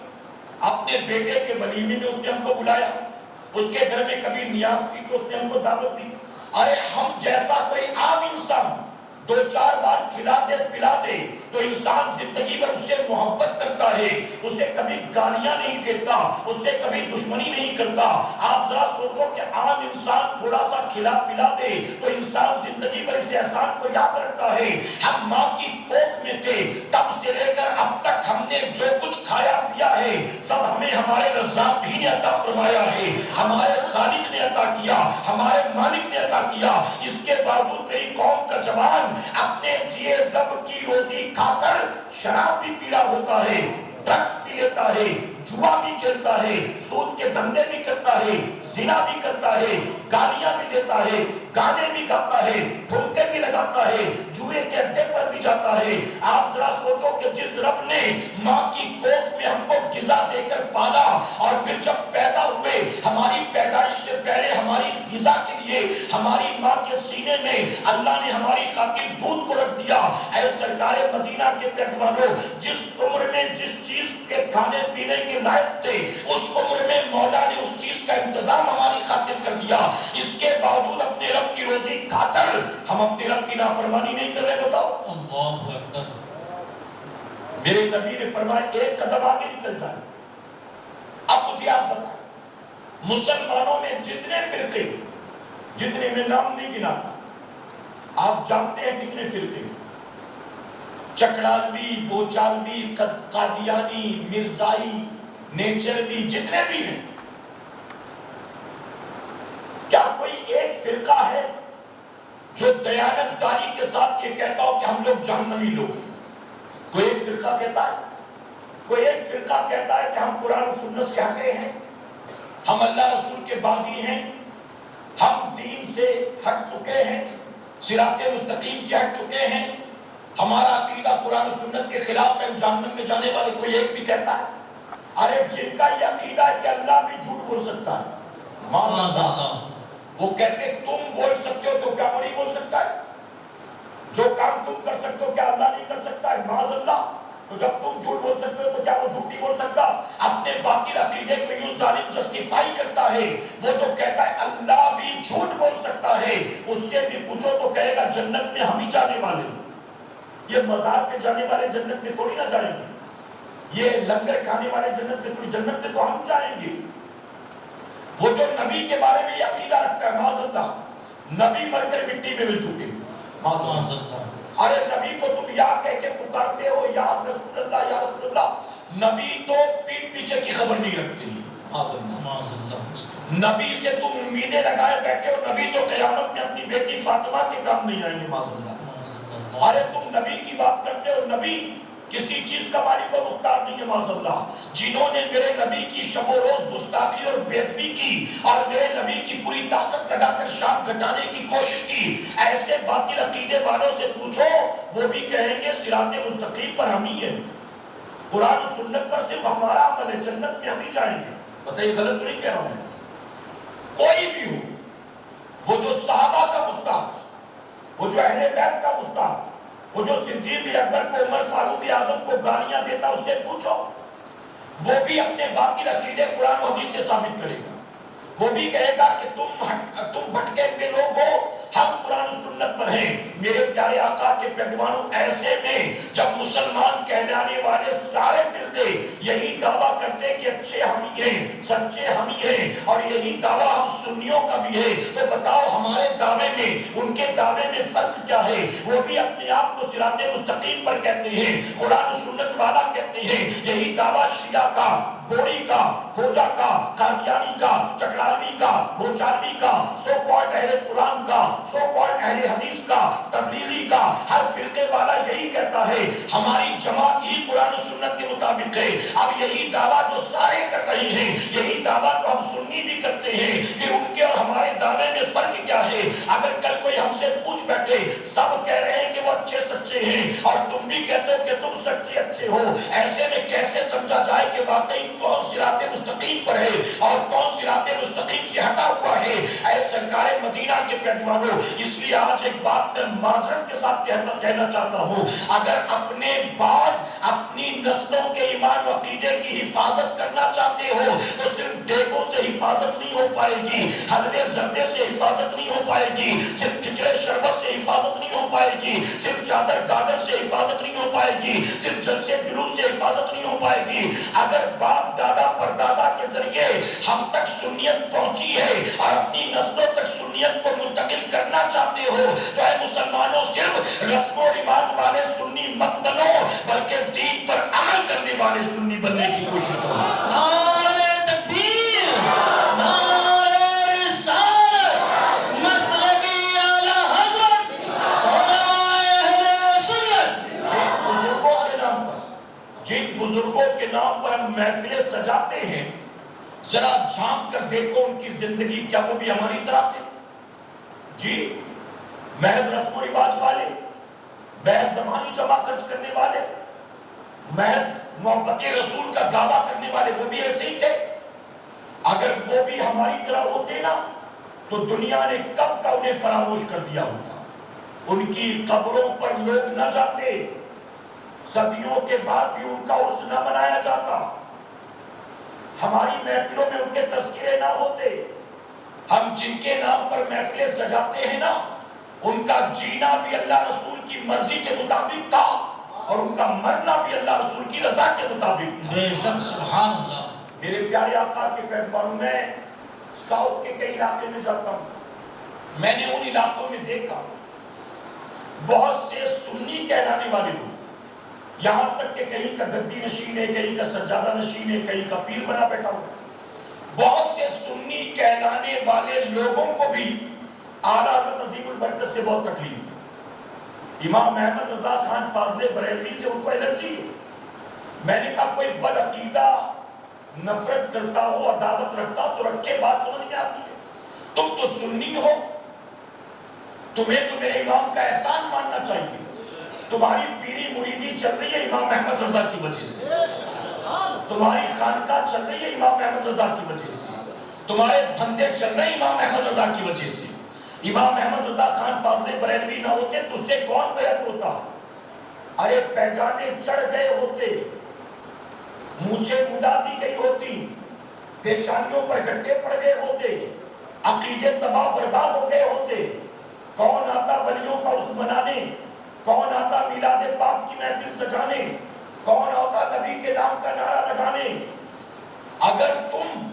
اپنے بیٹے کے ولیمے میں اس نے ہم کو بلایا, اس کے گھر میں کبھی نیاز تھی تو اس نے ہم کو دعوت دی. ارے ہم جیسا کوئی عام انسان 2-4 بار کھلا دے پلا دے تو انسان زندگی میں اس سے محبت کرتا ہے, اسے کبھی گالیاں نہیں دیتا, اس سے کبھی دشمنی نہیں کرتا. آپ ذرا سوچو کہ عام انسان تھوڑا سا کھلا پلا دے تو انسان زندگی بھر اس احسان کو یاد رکھتا ہے. ہم ماں کی کوکھ میں تھے, تب سے لے کر اب تک ہم نے جو کچھ کھایا پیا ہے سب ہمیں ہمارے رزاق بھی نے عطا فرمایا ہے, ہمارے خالق نے عطا کیا, ہمارے مالک نے عطا کیا. اس کے باوجود میری قوم کا جوان اپنے دیے رب کی روزی کھا کر شراب بھی پی رہا ہوتا ہے, ڈرگس بھی لیتا ہے, جوا بھی کھیلتا ہے, سود کے دھندے بھی کرتا ہے, زنا بھی کرتا ہے, گالیاں بھی دیتا ہے, گانے بھی گاتا ہے, ٹھمکے بھی لگاتا ہے, جوئے کے اڈے پر بھی جاتا ہے. آپ ذرا سوچو کہ جس رب نے ماں کی کوکھ میں ہم کو غذا دے کر پالا اور پھر جب پیدا ہوئے ہماری پیدائش سے پہلے ہماری غذا کے لیے ہماری ماں کے سینے میں اللہ نے ہماری خاطر دودھ کو رکھ دیا. اے سرکار مدینہ کے پیروانوں, جس عمر میں جس چیز کے کھانے پینے کے لائق تھے اس عمر میں مولا نے اس چیز کا انتظام ہماری خاطر کر دیا. اس کے باوجود اپنے رب کی روزی کھا کر ہم اپنے رب کی نافرمانی نہیں کر رہے. بتاؤ. اللہ اکبر. میرے نبی نے فرمایا ایک قدم آگے نکل جائے. اب مجھے آپ بتائیں, مسلمانوں میں جتنے فرقے, جتنے میں نام نہیں گناتا, آپ جانتے ہیں کتنے فرقے؟ چکڑالوی, بوچالوی, قادیانی, مرزائی, نیچروی, جتنے بھی ہیں. کیا کوئی ایک فرقہ ہے جو دیانت داری کے ساتھ یہ کہتا ہو کہ ہم لوگ جہنمی لوگ ہیں؟ کوئی ایک فرقہ کہتا ہے؟ کوئی ایک فرقہ کہتا ہے کہ ہم قرآن و سنت سے ہٹے ہیں, ہم اللہ رسول کے باغی ہیں, ہم دین سے ہٹ چکے ہیں, صراط مستقیم سے ہٹ چکے ہیں, ہمارا عقیدہ قرآن و سنت کے خلاف ہے, جہنم میں جانے والے کوئی ایک بھی کہتا ہے؟ ارے جن کا یہ عقیدہ ہے کہ اللہ بھی جھوٹ بول سکتا ہے, وہ کہتے تم بول سکتے ہو تو کیا وہ نہیں بول سکتا ہے؟ جو کام تم کر سکتے ہو کیا اللہ نہیں کر سکتا ہے؟ معاذ اللہ. تو جب تم جھوٹ بول سکتے ہو تو کیا وہ جھوٹ نہیں بول سکتا؟ اپنے باطل عقیدے کو یوں ظالم جسٹیفائی کرتا ہے. وہ جو کہتا ہے اللہ بھی جھوٹ بول سکتا ہے, اس سے بھی پوچھو تو کہے گا جنت میں ہم ہی جانے والے ہیں. یہ مزار پہ جانے والے جنت میں تھوڑی نہ جائیں گے, یہ لنگر کھانے والے جنت میں تھوڑی, جنت میں تو ہم جائیں گے. وہ جو نبی کے بارے میں یہ عقیدہ رکھتا ہے, معاذ اللہ, نبی مر کر مٹی میں مل چکے, معاذ اللہ, ارے نبی کو تم یا کہہ کے پکارتے ہو یا رسول اللہ یا رسول اللہ، نبی تو پیٹ پیچھے کی خبر نہیں رکھتے ہیں، نبی سے تم امیدیں لگائے بیٹھے ہو، نبی تو قیامت میں اپنی بیٹی فاطمہ کے کام نہیں آئیں گے، معاذ اللہ۔ ارے تم نبی کی بات کرتے ہو، نبی کسی چیز کا مالک و مختار نہیں ہے، معاذ اللہ۔ جنہوں نے میرے نبی کی شب و روز گستاخی اور بے ادبی کی اور میرے نبی کی پوری طاقت لگا کر شان گھٹانے کی کوشش کی، ایسے باطل عقیدے والوں سے پوچھو، وہ بھی کہیں گے صراط مستقیم پر ہم ہی ہیں، قرآن و سنت پر صرف ہمارا عمل ہے، جنت میں ہم ہی جائیں گے۔ بتائیے غلط تو نہیں کہہ رہا ہوں میں؟ کوئی بھی ہو، وہ جو صحابہ کا مستحق، وہ جو اہل بیت کا مستحق، وہ جو صدیق اکبر کو، عمر فاروق اعظم کو گالیاں دیتا، اس سے پوچھو، وہ بھی اپنے باطل عقیدے قرآن و حدیث سے ثابت کرے گا۔ وہ بھی کہے گا کہ تم بھٹکے ہوئے لوگ ہو، ہم قرآن و سنت پر ہیں۔ میرے پیارے آقا کے پیغمبروں، ایسے میں جب مسلمان کہلانے والے سارے فرقے یہی دعویٰ کرتے کہ اچھے ہم ہی ہیں، سچے ہم ہی ہیں، اور یہی دعویٰ ہم سنیوں کا بھی ہے، تو بتاؤ ہمارے دعوے میں ان کے دعوے میں فرق کیا ہے؟ وہ بھی اپنے آپ کو صراط مستقیم پر کہتے ہیں، قرآن و سنت والا کہتے ہیں۔ یہی دعویٰ شیعہ کا، بوری کا، کھوجا کا، قادیانی کا، چکرالوی کا، بوچالوی کا، سو کالڈ اہل قرآن کا، سو کالڈ اہل حدیث کا، تبلیغی کا، ہر فرقے والا یہی کہتا ہے ہماری جماعت ہی قرآن و سنت کے مطابق ہے۔ اب یہی دعویٰ جو سارے کر رہے ہیں، یہی دعویٰ تو ہم سنی بھی کرتے ہیں کہ ان کے اور ہمارے دعوے میں فرق کیا ہے۔ اگر کل کوئی ہم سے پوچھ بیٹھے، سب کہہ رہے ہیں کہ وہ اچھے سچے ہیں اور تم بھی کہتے ہو کہ تم سچے اچھے ہو، ایسے میں کیسے سمجھا جائے کہ واقعی کون صراط مستقیم پر ہے اور کون صراط مستقیم سے ہٹا ہوا ہے؟ اے سرکار مدینہ کے پیغمبروں، اس لیے آج ایک بات میں معذرت کے ساتھ کہنا چاہتا ہوں، اگر اپنے بعد اپنی نسلوں کے ایمان و عقیدے کی حفاظت کرنا چاہتے ہو تو صرف دیگوں سے حفاظت نہیں ہو پائے گی، حلوے زردے سے حفاظت نہیں ہو پائے گی، صرف کھچڑے شربت سے حفاظت نہیں ہو پائے گی، صرف چادر گادر سے حفاظت نہیں ہو پائے گی، صرف جلسے جلوس سے حفاظت نہیں ہو پائے گی۔ اگر باپ دادا پردادا کے ذریعے ہم تک سنیت پہنچی ہے اور اپنی نسلوں تک سنیت کو منتقل کرنا چاہتے ہو تو اے مسلمانوں، صرف رسم و رواج والے سنی مت بنو، بلکہ دین پر عمل کرنے والے سنی بننے کی کوشش کرو۔ نعرہ تکبیر، نعرہ رسالت، مسلکی اعلیٰ حضرت، علماء اہل سنت۔ جن بزرگوں کے نام پر ہم محفلیں سجاتے ہیں، ذرا جھانک کر دیکھو ان کی زندگی، کیا وہ بھی ہماری طرح تھے؟ جی، محض رسم و رواج والے، محض زمانی جمع خرچ کرنے والے، محض محبت رسول کا دعویٰ کرنے والے، وہ بھی ایسے ہی تھے؟ اگر وہ بھی ہماری طرح ہوتے نا تو دنیا نے کب کا انہیں فراموش کر دیا ہوتا، ان کی قبروں پر لوگ نہ جاتے، صدیوں کے بعد بھی ان کا عرس نہ منایا جاتا، ہماری محفلوں میں ان کے تذکرے نہ ہوتے۔ ہم جن کے نام پر محفلیں سجاتے ہیں نا، ان کا جینا بھی اللہ رسول کی مرضی کے مطابق تھا اور ان کا مرنا بھی اللہ رسول کی رضا کے مطابق تھا۔ بے شک، سبحان اللہ۔ میرے پیارے آقا کے پیغمبروں، میں ساؤتھ کے کئی علاقے میں جاتا ہوں، میں نے ان علاقوں میں دیکھا بہت سے سنی کہلانے والے لوگ، یہاں تک کہ کہیں کا گدی نشین ہے، کہیں کا سجادہ نشین ہے، کہیں کا پیر بنا بیٹھا ہوا ہے، بہت سے سنی کہلانے والے لوگوں کو بھی اعلیٰ حضرت عظیم البرکت سے بہت تکلیف ہے۔ امام احمد رضا خان فاضل بریلوی سے ان کو الرجی ہے۔ میں نے کہا کوئی بد عقیدہ نفرت کرتا ہو، عداوت رکھتا ہو تو رکھے، بات سمجھ میں آتی ہے۔ تم تو سنی ہو، تمہیں تو میرے امام کا احسان ماننا چاہیے، تمہاری پیری مریدی چل رہی ہے امام احمد رضا کی وجہ سے، تمہاری خانقاہ چل رہی ہے امام احمد رضا کی وجہ سے، تمہارے دھندے چل رہے ہیں امام احمد رضا کی وجہ سے۔ امام احمد رضا خان فاضل بریلوی نہ ہوتے تو اس سے کون بیعت ہوتا؟ ارے پیجانے چڑھ گئے ہوتے، مونچھیں مڈا دی گئی ہوتی، پیشانیوں پر گڈھے پڑ گئے ہوتے، عقیدے تباہ برباد ہو گئے ہوتے۔ کون آتا ولیوں کا عرس منانے؟ کون آتا میلاد پاک کی محفل سجانے؟ کون آتا نبی کے نام کا نعرہ لگانے؟ اگر تم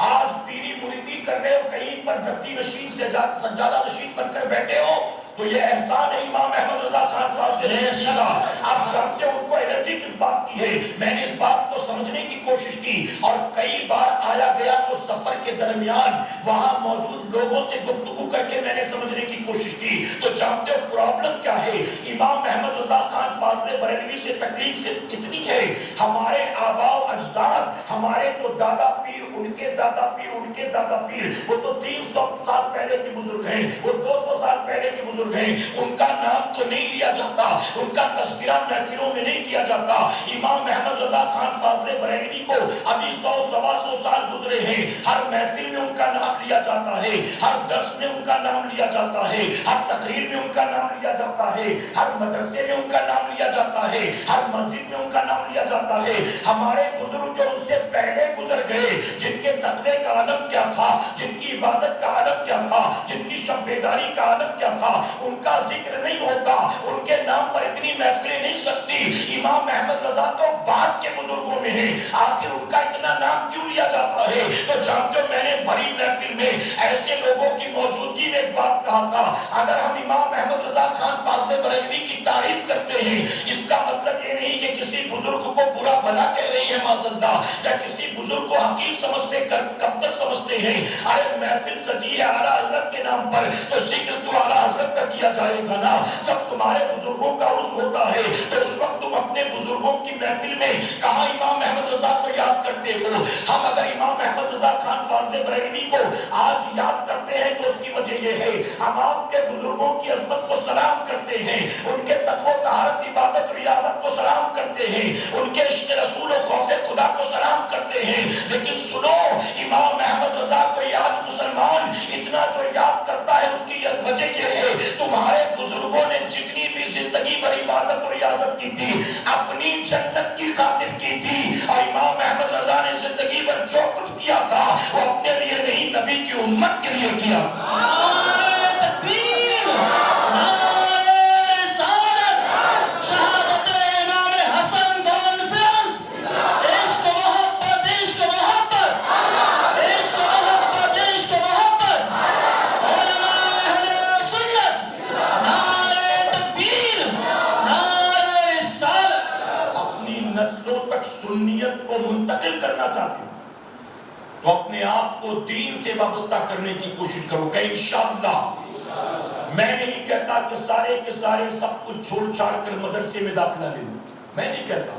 آج پیری مریدی کر رہے ہو، کہیں پر گدی نشین سے سجادہ نشین بن کر بیٹھے ہو، تو یہ احسان ہے امام احمد رضا خان فاضل کا. آپ جانتے ہو ان کو الرجی کس بات کی ہے. میں نے اس بات کو سمجھنے کی کوشش کی اور کئی بار آیا گیا تو سفر کے درمیان وہاں موجود لوگوں سے گفتگو کر کے میں نے سمجھنے کی کوشش کی. تو جانتے ہو پرابلم کیا ہے. امام احمد رضا خان فاضل بریلوی سے تکلیف صرف اتنی ہے، ہمارے آباء و اجداد، ہمارے تو دادا پیر، ان کے دادا پیر، ان کے دادا پیر، وہ تو 300 سال پہلے کے بزرگ ہیں، وہ 200 سال پہلے کے بزرگ ہیں. ان کا نام تو نہیں لیا جاتا، ان کا تذکرہ محفلوں میں نہیں کیا جاتا. امام احمد رضا خان فاضل بریلوی کو ابھی 100-125 سال گزرے ہیں. ہر محفل میں ان کا نام لیا جاتا ہے، ہر درس میں ان کا نام لیا جاتا ہے، ہر تقریر میں ان کا نام لیا جاتا ہے، ہر مدرسے میں ان کا نام لیا جاتا ہے، ہر مسجد میں ان کا نام لیا جاتا ہے. ہمارے بزرگ جو ان سے پہلے گزر گئے، جن کے تقوی کا عالم کیا تھا، جن کی عبادت کا عالم کیا تھا، جن کی شب بیداری کا عالم کیا تھا، ان کا ذکر نہیں ہوتا، ان کے نام پر اتنی محفلیں نہیں سکتی. امام احمد رضا تو بعد کے بزرگوں میں ہیں، آخر ان کا اتنا نام کیوں لیا جاتا ہے؟ تو جانتے ہو میں نے بڑی محفل میں ایسے لوگوں کی موجودگی میں ایک بات کہا تھا، اگر ہم امام احمد رضا خان فاضل بریلوی کی تعریف کرتے ہیں، اس کا مطلب یہ نہیں کہ کسی بزرگ کو برا بھلا کہہ رہی ہے معذاللہ، یا کسی بزرگ کو حقیر سمجھتے کمتر سمجھتے ہیں. ارے محفل سجی ہے اعلیٰ حضرت کے نام پر، تو ذکر تو اعلیٰ حضرت کا کیا جائے گا نا. جب تمہارے بزرگوں کا عرس ہوتا ہے تو اس وقت تم اپنے بزرگوں کی محفل میں کہاں امام احمد رضا کو یاد کرتے ہو؟ ہم اگر امام احمد رضا خان فاضل بریلوی کو آج یاد کرتے ہیں تو اس کی وجہ یہ ہے ہم آپ کے بزرگوں کی عظمت کو سلام کرتے ہیں، ان کے تقوی و طہارت، عبادت و ریاضت کو سلام کرتے ہیں، ان کے عشق رسول و خوف خدا کو سلام کرتے ہیں. لیکن سنو، امام احمد رضا کو یاد مسلمان اتنا جو یاد کرتا ہے اس کی وجہ یہ ہے تمہارے بزرگوں نے جتنی بھی زندگی بھر عبادت و ریاضت کی تھی اپنی جنت کی خاطر کی تھی، اور امام احمد رضا نے زندگی بھر جو کچھ کیا تھا وہ اپنے لیے نہیں، نبی کی امت کے لیے کیا. نعرہ تکبیر، نعرہ رسالت، شہادت امام حسن کانفرنس، عشق و محبت، عشق و محبت، عشق و محبت، عشق و محبت، علماء اہل سنت، نعرہ تکبیر، نعرہ رسالت. اپنی نسلوں تک سنیت کو منتقل کرنا چاہتے ہو تو اپنے آپ کو دین سے وابستہ کرنے کی کوشش کرو کہ انشاءاللہ. میں نہیں کہتا کہ سارے کے سارے سب کچھ چھوڑ چھاڑ کر مدرسے میں داخلہ لے لوں، میں نہیں کہتا.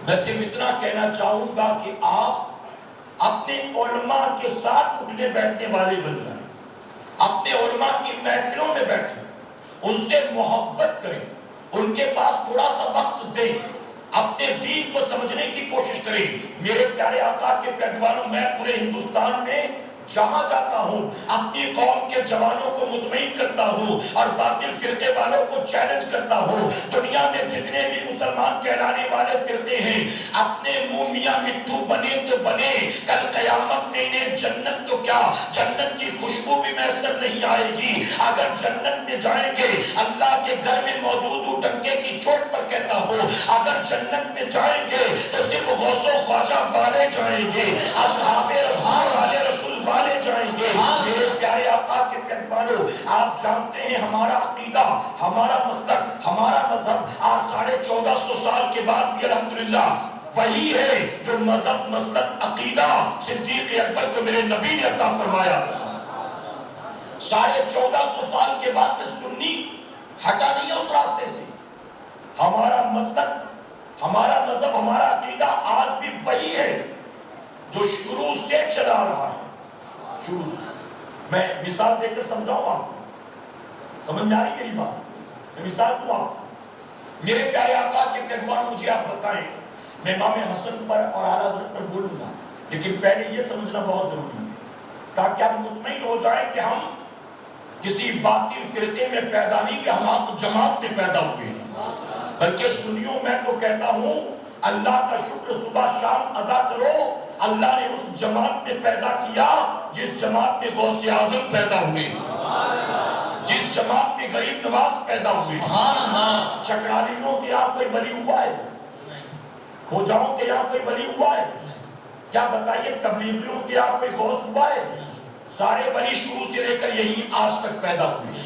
میں صرف اتنا کہنا چاہوں گا کہ آپ اپنے علماء کے ساتھ اٹھنے بیٹھنے والے بن جائیں، اپنے علماء کی محفلوں میں بیٹھیں، ان سے محبت کریں، ان کے پاس تھوڑا سا وقت دیں، اپنے دین کو سمجھنے کی کوشش کریں. میرے پیارے آقا کے پیروانوں، میں پورے ہندوستان میں جہاں جاتا ہوں اپنی قوم کے جوانوں کو مطمئن کرتا ہوں اور باطل فرقے والوں کو چیلنج کرتا ہوں. دنیا میں جتنے بھی مسلمان کہلانے والے فرقے ہیں اپنے منہ میاں مٹھو بنے تو بنے، کل قیامت میں انہیں جنت تو کیا جنت کی خوشبو بھی میسر نہیں آئے گی. اگر جنت میں جائیں گے اللہ کے گھر میں موجود ہوں ڈنکے کی چوٹ پر کہتا ہوں، اگر جنت میں جائیں گے تو صرف غوث و خواجہ والے جائیں گے، اصحاب رسول والے رسول والے جائیں گے. میرے پیارے آقا کے پیروانوں، آپ جانتے ہیں ہمارا عقیدہ، ہمارا مسلک، ہمارا مذہب آج 1450 سال کے بعد بھی الحمدللہ وہی ہے جو مذہب، مسلک، عقیدہ صدیق اکبر کو میرے نبی نے عطا فرمایا. 1450 سال کے بعد میں سنی ہٹا نہیں ہے اس راستے سے. ہمارا مسلک، ہمارا مذہب، ہمارا عقیدہ آج بھی وہی ہے جو شروع سے چلا رہا ہے. شروع سے میں مثال دے کر سمجھاؤں آپ کو، سمجھ میں آئی میری بات؟ میں مثال دوں آپ کو. میرے پیارے آقا کے پیروان، مجھے آپ بتائیں، میں امام حسن پر اور اعلیٰ حضرت پر بولوں گا، لیکن پہلے یہ سمجھنا بہت ضروری ہے تاکہ آپ مطمئن ہو جائیں کہ ہم کسی باطل فرقے میں پیدا نہیں کہ ہم آپ جماعت میں پیدا ہوئے ہیں. بلکہ سنیوں میں تو کہتا ہوں اللہ کا شکر صبح شام ادا کرو، اللہ نے اس جماعت میں پیدا کیا جس جماعت میں غوث اعظم پیدا ہوئے، جس جماعت میں غریب نواز پیدا ہوئے. چکرالیوں کے یہاں کوئی ولی ہوا ہے؟ کھوجاؤں کے یہاں کوئی ولی ہوا ہے؟ کیا بتائیے تبلیغیوں کے یہاں کوئی غوث ہوا ہے؟ سارے ولی شروع سے لے کر یہی آج تک پیدا ہوئے.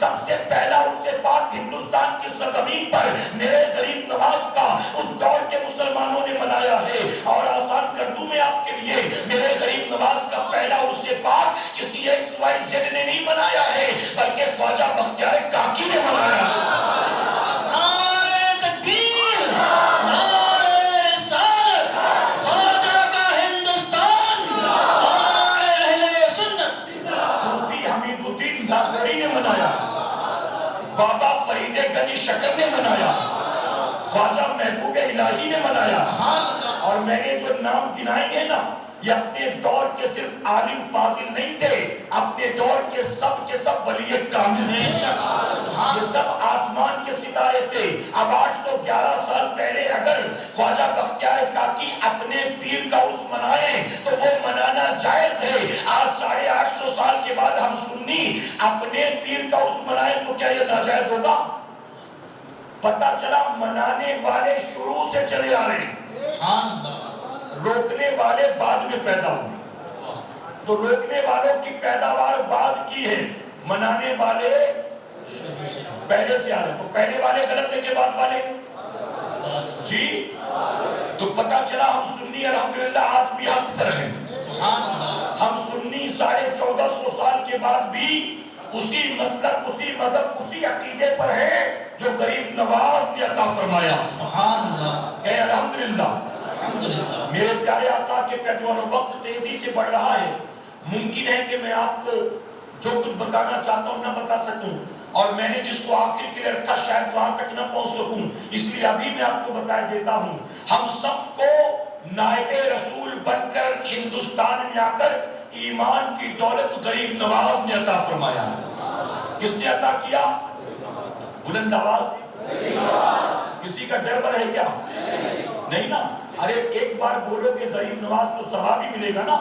سب سے پہلا عرص پاک ہندوستان کی سرزمین پر میرے غریب نواز کا اس دور کے مسلمانوں نے منایا ہے۔ اور آسان کر دوں میں آپ کے لیے، میرے غریب نواز کا پہلا عرص پاک کسی XYZ نے نہیں منایا ہے، بلکہ خواجہ بختیار کاکی نے منایا ہے۔ نعرہ تکبیر، نعرہ رسالت، خواجہ کا ہندوستان اور نعرہ اہل سنت۔ صوفی حمید الدین ڈھاکڑی نے منایا، بابا فرید گنج شکر نے منایا، خواجہ محبوب الہی نے منایا۔ اور میں نے جو نام گنائے ہیں نا، یہ اپنے دور کے صرف عالم فاضل نہیں تھے، اپنے دور کے سب ولی کامل تھے۔ یہ سب آسمان کے ستارے تھے۔ اب 811 سال پہلے اگر خواجہ بختیار کاکی اپنے پیر کا عرس منائے تو وہ منانا جائز ہے۔ آج 850 سال کے بعد ہم سنی اپنے پیر کا عرس منائے تو کیا یہ ناجائز ہوگا؟ پتہ چلا منانے والے شروع سے چلے آ رہے ہیں، روکنے والے بعد میں پیدا ہوئے۔ تو روکنے والوں کی پیداوار بعد کی ہے، منانے والے پہلے سے آ رہے ہیں۔ تو پہلے والے غلط تھے کہ بعد والے؟ جی، تو پتہ چلا ہم سنی الحمدللہ آج بھی حق پر ہیں۔ ہم سنی 1450 سال کے بعد بھی اسی مسلک، اسی مذہب، اسی عقیدے پر ہیں جو غریب نواز نے عطا فرمایا۔ کہ الحمدللہ۔ میرے پیارے آقا کے پیروانوں، وقت تیزی سے بڑھ رہا ہے، ممکن ہے کہ میں آپ کو جو کچھ بتانا چاہتا ہوں نہ بتا سکوں، اور میں نے جس کو آخر کے لیے رکھا شاید وہاں تک نہ پہنچ سکوں، اس لیے ابھی میں آپ کو بتا دیتا ہوں۔ ہم سب کو نائب رسول بن کر ہندوستان میں آ کر ایمان کی دولت غریب نواز نے عطا فرمایا۔ کس نے عطا کیا؟ بلند آواز سے، کسی کا ڈر بر ہے کیا؟ نہیں نا؟ ارے ایک بار بولو کہ غریب نواز تو ثواب بھی ملے گا نا،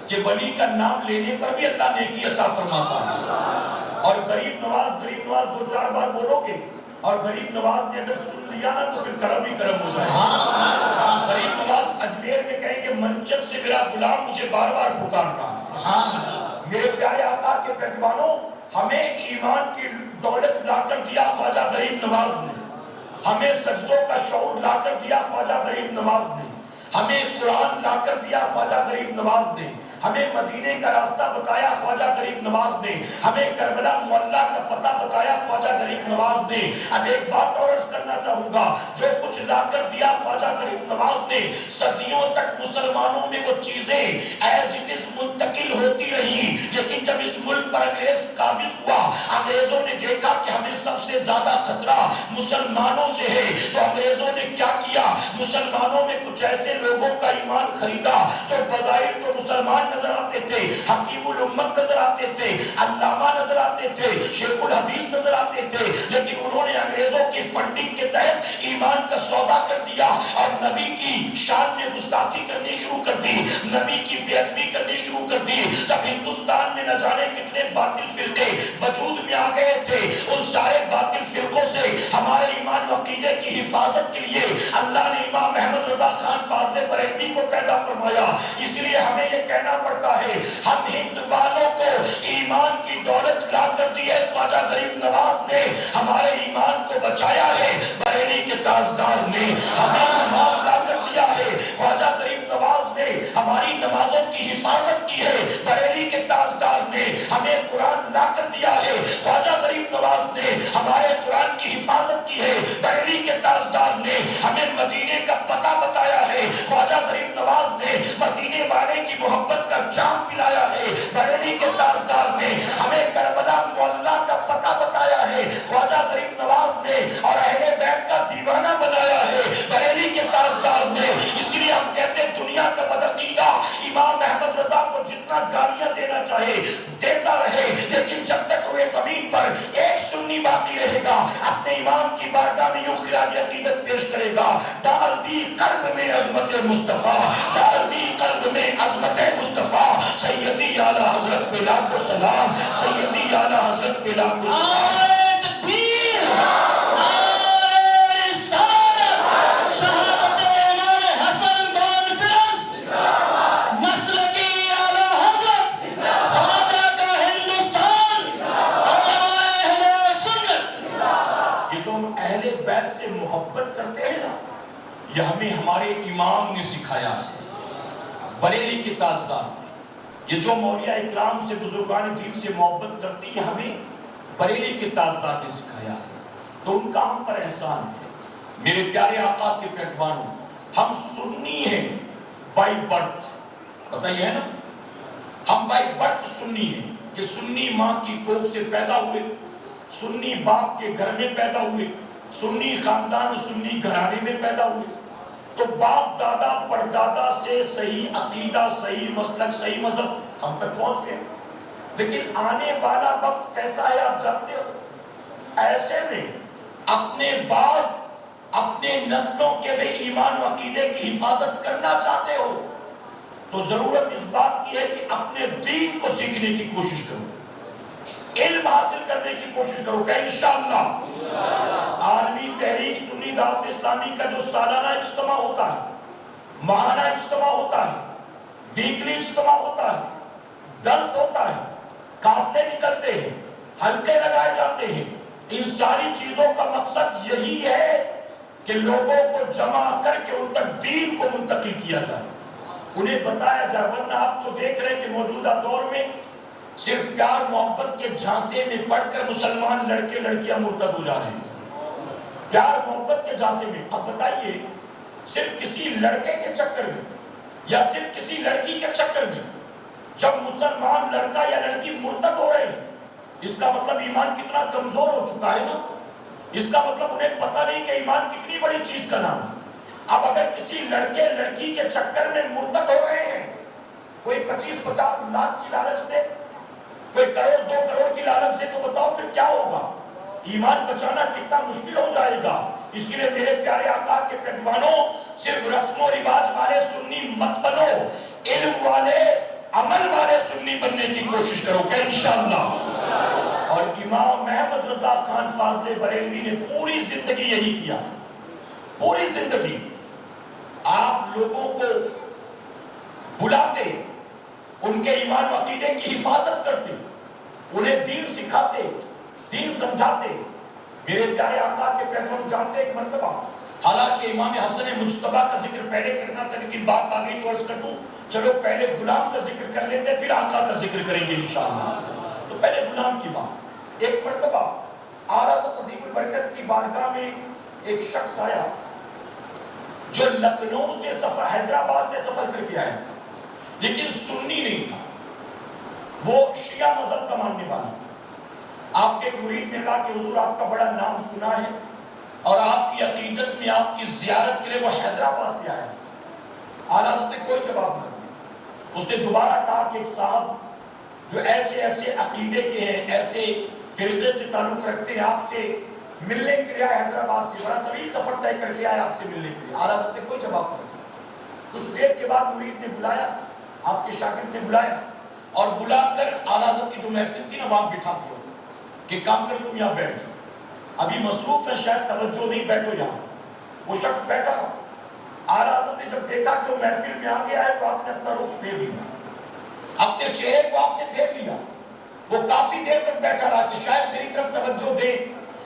کہ ولی کا نام لینے پر بھی اللہ نیکی عطا فرماتا ہے۔ اور غریب نواز 2-4 بار بولو گے، اور غریب نواز نے اگر سن لیا نا تو پھر کرم ہی کرم ہو جائے گا۔ غریب نواز اجمیر میں کہیں کہ منچر سے میرا غلام مجھے بار بار پکار رہا ہے۔ میرے پیارے آقا کے پیروانوں، ہمیں ایمان کی دولت لا کر دیا خواجہ غریب نواز نے، ہمیں سجدوں کا شعور لا کر دیا خواجہ غریب نواز نے، ہمیں قرآن لا کر دیا خواجہ غریب نواز نے، ہمیں مدینے کا راستہ بتایا خواجہ غریب نواز نے، ہمیں کربلا معلیٰ کا پتہ بتایا خواجہ غریب نواز نے۔ اب ایک بات اور عرض کرنا چاہوں گا، جو کچھ لا کر دیا خواجہ غریب نواز نے، صدیوں تک مسلمانوں میں وہ چیزیں ایز اٹ از منتقل ہوتی رہی، لیکن جب اس ملک پر انگریز قابض ہوا، انگریزوں نے دیکھا کہ ہمیں سب سے زیادہ خطرہ مسلمانوں سے ہے، تو انگریزوں نے کیا کیا؟ مسلمانوں میں کچھ ایسے لوگوں کا ایمان خریدا جو بظاہر تو مسلمان نظر آتے تھے، حکیم الامت نظر آتے تھے، علامہ نظر آتے تھے، شیخ الحدیث نظر آتے تھے، لیکن انہوں نے انگریزوں کی فنڈنگ کے تحت ایمان کا سودا کر دیا اور نبی کی شان میں گستاخی کرنی شروع کر دی، نبی کی بے ادبی کرنی شروع کر دی۔ جب ہندوستان میں نہ جانے کتنے باطل فرقے وجود میں آ گئے تھے، ان سارے باطل فرقوں سے ہمارے ایمان و عقیدے کی حفاظت کے لیے اللہ نے امام احمد رضا خان فاضل بریلوی کو پیدا فرمایا۔ اس لیے ہمیں یہ کہنا پڑتا ہے، ہم ہند والوں کو ایمان کی دولت لا کر دی ہے خواجہ غریب نواز نے، ہمارے ایمان کو بچایا ہے بریلی کے تاجدار نے، ہمیں نماز لا کر دیا ہے خواجہ غریب نواز نے، ہماری نمازوں کی حفاظت کی ہے بریلی کے تاجدار نے، ہمیں قرآن لا کر دیا ہے خواجہ غریب نواز نے، ہمارے قرآن کی حفاظت کی ہے بریلی کے تاجدار نے، ہمیں مدینے کا پتہ بتایا ہے خواجہ غریب نواز نے، مدینے والے کی محبت کا جام پلایا ہے بریلی کے تاجدار نے، ہمیں کربلا معلیٰ کا پتہ بتایا ہے خواجہ غریب نواز نے، اور اہل بیت کا دیوانہ بنایا ہے بریلی کے تاجدار نے۔ اس لیے ہم کہتے ہیں دنیا کا بدعقیدہ امام احمد رضا کو جتنا گالیاں دینا چاہے دیتا رہے، لیکن جب تک ہوئے زمین پر ایک سنی باقی رہے گا اپنے امام کی بارگاہ میں یوں خراج عقیدت پیش کرے گا، ڈال دی قلب میں عظمت مصطفیٰ، ڈال دی قلب میں عظمت مصطفیٰ، سیدی اعلیٰ حضرت پہ لاکھوں سلام، سیدی اعلیٰ حضرت پہ لاکھوں سلام۔ نعرہ تکبیر، نعرہ رسالت، شہادت امام حسن کانفرنس، مسلکی اعلیٰ حضرت خواجہ کا یہ ہمیں ہمارے امام نے سکھایا ہے، بریلی کے تاجدار نے۔ یہ جو مولیاء اکرام سے بزرگان دین سے محبت کرتی ہے ہمیں بریلی کے تاجدار نے سکھایا ہے، تو ان کا ہم پر احسان ہے۔ میرے پیارے آقا کے پیٹوانوں، ہم سنی ہیں بائی برتھ، بتائیے ہے نا، ہم بائی برتھ سنی ہیں کہ سنی ماں کی کوکھ سے پیدا ہوئے، سنی باپ کے گھر میں پیدا ہوئے، سنی خاندان سنی گھرانے میں پیدا ہوئے، تو باپ دادا پردادا سے صحیح عقیدہ، صحیح مسلک، صحیح مذہب ہم تک پہنچ گئے۔ لیکن آنے والا وقت کیسا ہے آپ جانتے ہو؟ ایسے میں اپنے بعد اپنے نسلوں کے بھی ایمان و عقیدے کی حفاظت کرنا چاہتے ہو تو ضرورت اس بات کی ہے کہ اپنے دین کو سیکھنے کی کوشش کرو، علم حاصل کرنے کی کوشش کرو کہ انشاءاللہ عالمی تحریک سنی دعوت اسلامی کا جو سالانہ اجتماع ہوتا ہے، ماہانہ اجتماع ہوتا ہے، ویکلی اجتماع ہوتا ہے، درس ہوتا ہے، قافلے نکلتے ہیں، حلقے لگائے جاتے ہیں، ان ساری چیزوں کا مقصد یہی ہے کہ لوگوں کو جمع کر کے ان تک دین کو منتقل کیا جائے، انہیں بتایا جائے۔ ورنہ آپ تو دیکھ رہے ہیں کہ موجودہ دور میں صرف پیار محبت کے جھانسے میں پڑھ کر مسلمان لڑکے لڑکیاں مرتد ہو جا رہے ہیں، پیار محبت کے جھانسے میں۔ اب بتائیے صرف کسی لڑکے کے چکر میں یا صرف کسی لڑکی کے چکر میں جب مسلمان لڑکا یا لڑکی مرتد ہو رہے ہیں، اس کا مطلب ایمان کتنا کمزور ہو چکا ہے نا، اس کا مطلب انہیں پتہ نہیں کہ ایمان کتنی بڑی چیز کا نام ہے۔ اب اگر کسی لڑکے لڑکی کے چکر میں مرتد ہو رہے ہیں، کوئی 25-50 لاکھ کی لالچ دے، کوئی 1-2 کروڑ کی لالچ دے، تو بتاؤ پھر کیا ہوگا؟ ایمان بچانا کتنا مشکل ہو جائے گا۔ اسی لیے میرے پیارے آقا کے پیٹوانوں، صرف رسم و رواج والے سنی مت بنو، علم والے عمل والے سنی بننے کی کوشش کرو کہ انشاءاللہ۔ اور امام محمد رضا خان فاضل بریلوی نے پوری زندگی یہی کیا، پوری زندگی آپ لوگوں کو بلاتے، ان کے ایمان و عقیدے کی حفاظت کرتے، انہیں دین سکھاتے، دین سمجھاتے۔ میرے پیارے آقا کے پیغمبر جانتے ایک مرتبہ، حالانکہ امام حسن مجتبیٰ کا ذکر پہلے کرنا تھا لیکن بات آ گئی تو عرض کر دوں، چلو پہلے غلام کا ذکر کر لیتے پھر آقا کا ذکر کریں گے انشاءاللہ۔ تو پہلے غلام کی بات۔ ایک مرتبہ اعلیٰ حضرت عظیم البرکت کی بارگاہ میں ایک شخص آیا جو لکھنؤ سے سفر، حیدرآباد سے سفر کر کے آیا تھا، لیکن سنی نہیں تھا، وہ شیعہ مذہب کا ماننے والا تھا۔ آپ کے مرید نے کہا کہ حضور آپ کا بڑا نام سنا ہے اور آپ کی عقیدت میں آپ کی زیارت کے لیے وہ حیدرآباد سے آیا۔ اعلیٰ حضرت نے کوئی جواب نہ دیا۔ اس نے دوبارہ کہا کہ ایک صاحب جو ایسے ایسے عقیدے کے ہیں، ایسے فرقے سے تعلق رکھتے ہیں، آپ سے ملنے کے لیے آئے، حیدرآباد سے بڑا طویل سفر طے کر کے آئے آپ سے ملنے کے لیے۔ اعلیٰ حضرت نے کوئی جواب نہ دیا۔ کچھ دیر کے بعد مرید نے بلایا، آپ کے شاگرد نے بلایا اور بلا کر اعلیٰ حضرت کی جو محفل تھی نا وہاں بٹھا دیا اس کو کہ کام کر تم یہاں بیٹھ جاؤ، ابھی مصروف ہے شاید توجہ نہیں، بیٹھو یہاں۔ وہ شخص بیٹھا۔ اعلیٰ حضرت نے جب دیکھا کہ وہ محفل میں آ گیا ہے تو آپ نے اپنا رخ پھیر لیا، اپنے چہرے کو آپ نے پھیر لیا۔ وہ کافی دیر تک بیٹھا رہا کہ شاید میری طرف توجہ دے،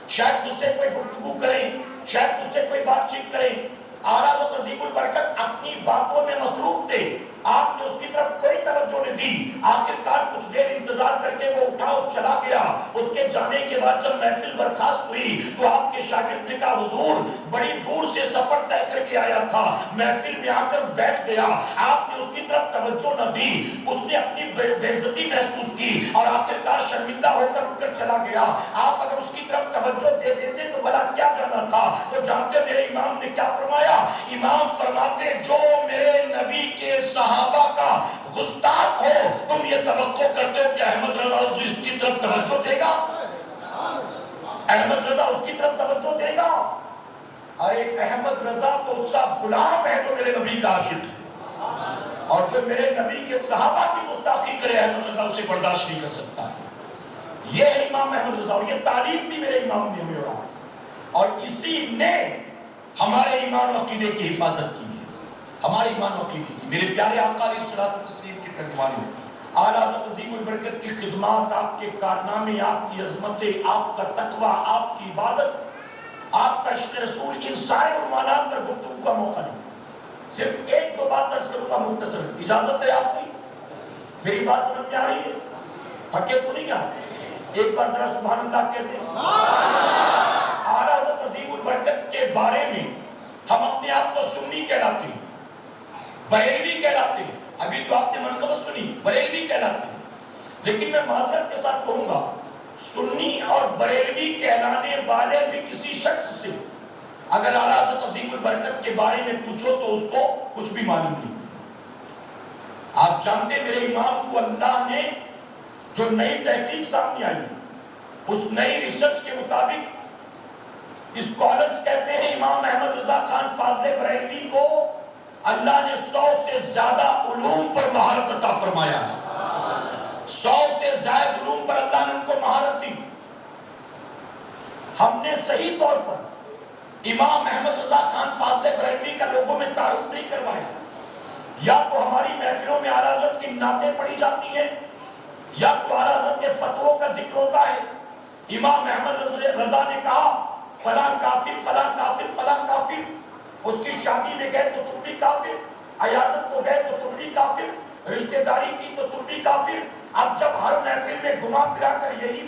شاید مجھ سے کوئی گفتگو کریں، شاید مجھ سے کوئی بات چیت کریں۔ اعلیٰ حضرت عظیم البرکت اپنی باتوں میں مصروف تھے، آپ نے اس کی طرف کوئی توجہ نہیں دی۔ آخرکار کچھ دیر انتظار کر کے وہ اٹھا اور چلا گیا۔ اس کے جانے کے بعد جب محفل برخاست ہوئی تو آپ کے شاگرد نے کہا حضور بڑی دور سے سفر طے کر کے آیا تھا، محفل میں آ کر بیٹھ گیا، آپ نے اس کی طرف توجہ نہ دی، اس نے اپنی بے عزتی محسوس کی اور آخرکار شرمندہ ہو کر اٹھ کر چلا گیا۔ آپ اگر اس کی طرف توجہ دے دیتے تو بھلا کیا جانا تھا؟ تو جانتے میرے امام نے کیا فرمایا؟ امام فرماتے جو میرے نبی کے صحابہ کا گستاخ ہو تم یہ توقع کرتے ہو کہ احمد رضا اس کی طرف توجہ دے گا؟ احمد رضا اس کی طرف توجہ دے گا؟ ارے احمد رضا تو اس کا غلام ہے جو میرے نبی کا عاشق ہے، اور جو میرے نبی کے صحابہ کی گستاخی کرے احمد رضا اسے برداشت نہیں کر سکتا۔ یہ ہے امام احمد رضا، اور یہ تعلیم دی میرے امام نے ہمیں، اور اسی نے ہمارے ایمان و عقیدے کی حفاظت کی ہے، ہمارے ایمان و عقیدے کی۔ میرے پیارے آقا علیہ الصلوۃ والتسلیم کے پیروانوں، اعلیٰ حضرت عظیم البرکت کی خدمات، آپ کے کارنامے، آپ کی عظمتیں، آپ کا تقویٰ، آپ کی عبادت آپ کا عشق رسول، ان سارے عنوانات پر گفتگو کا موقع نہیں. صرف ایک دو بات عرض کروں گا مختصر. اجازت ہے آپ کی؟ میری بات سمجھ میں آ رہی ہے؟ تھکے تو نہیں آپ؟ ایک بار ذرا سبحان اللہ کہتے ہیں. اعلیٰ حضرت عظیم البرکت کے بارے میں ہم اپنے آپ کو سنی کہلاتے ہیں، بریلوی کہلاتے ہیں. ابھی تو آپ نے منقبت سنی، بریلوی کہلاتے ہیں. لیکن میں معذرت کے ساتھ کہوں گا، سنی اور بریلوی کہلانے والے بھی کسی شخص سے اگر اعلیٰ حضرت عظیم البرکت کے بارے میں پوچھو تو اس کو کچھ بھی معلوم نہیں. آپ جانتے میرے امام کو اللہ نے جو نئی تحقیق سامنے آئی، اس نئی ریسرچ کے مطابق اسکالرز کہتے ہیں امام احمد رضا خان فاضل بریلوی کو اللہ نے 100 سے زیادہ علوم پر مہارت عطا فرمایا. 100 سے زائد علوم پر اللہ نے ان کو مہارت دی. ہم نے صحیح طور پر امام احمد رضا خان فاضل بریلوی کا لوگوں میں تعارف نہیں کروایا. یا تو ہماری محفلوں میں اعلیٰ حضرت کی نعتیں پڑھی جاتی ہیں، یا تو اعلیٰ حضرت کے فتووں کا ذکر ہوتا ہے. امام احمد رضا نے کہا فلاں کافر، فلاں کافر، فلاں کافر. اس کی شادی میں گئے تو تم بھی کافر، عیادت کو گئے تو تم بھی کافر، رشتہ داری کی تو تم بھی کافر. اب جب ہر محفل میں گھما پھرا کر یہی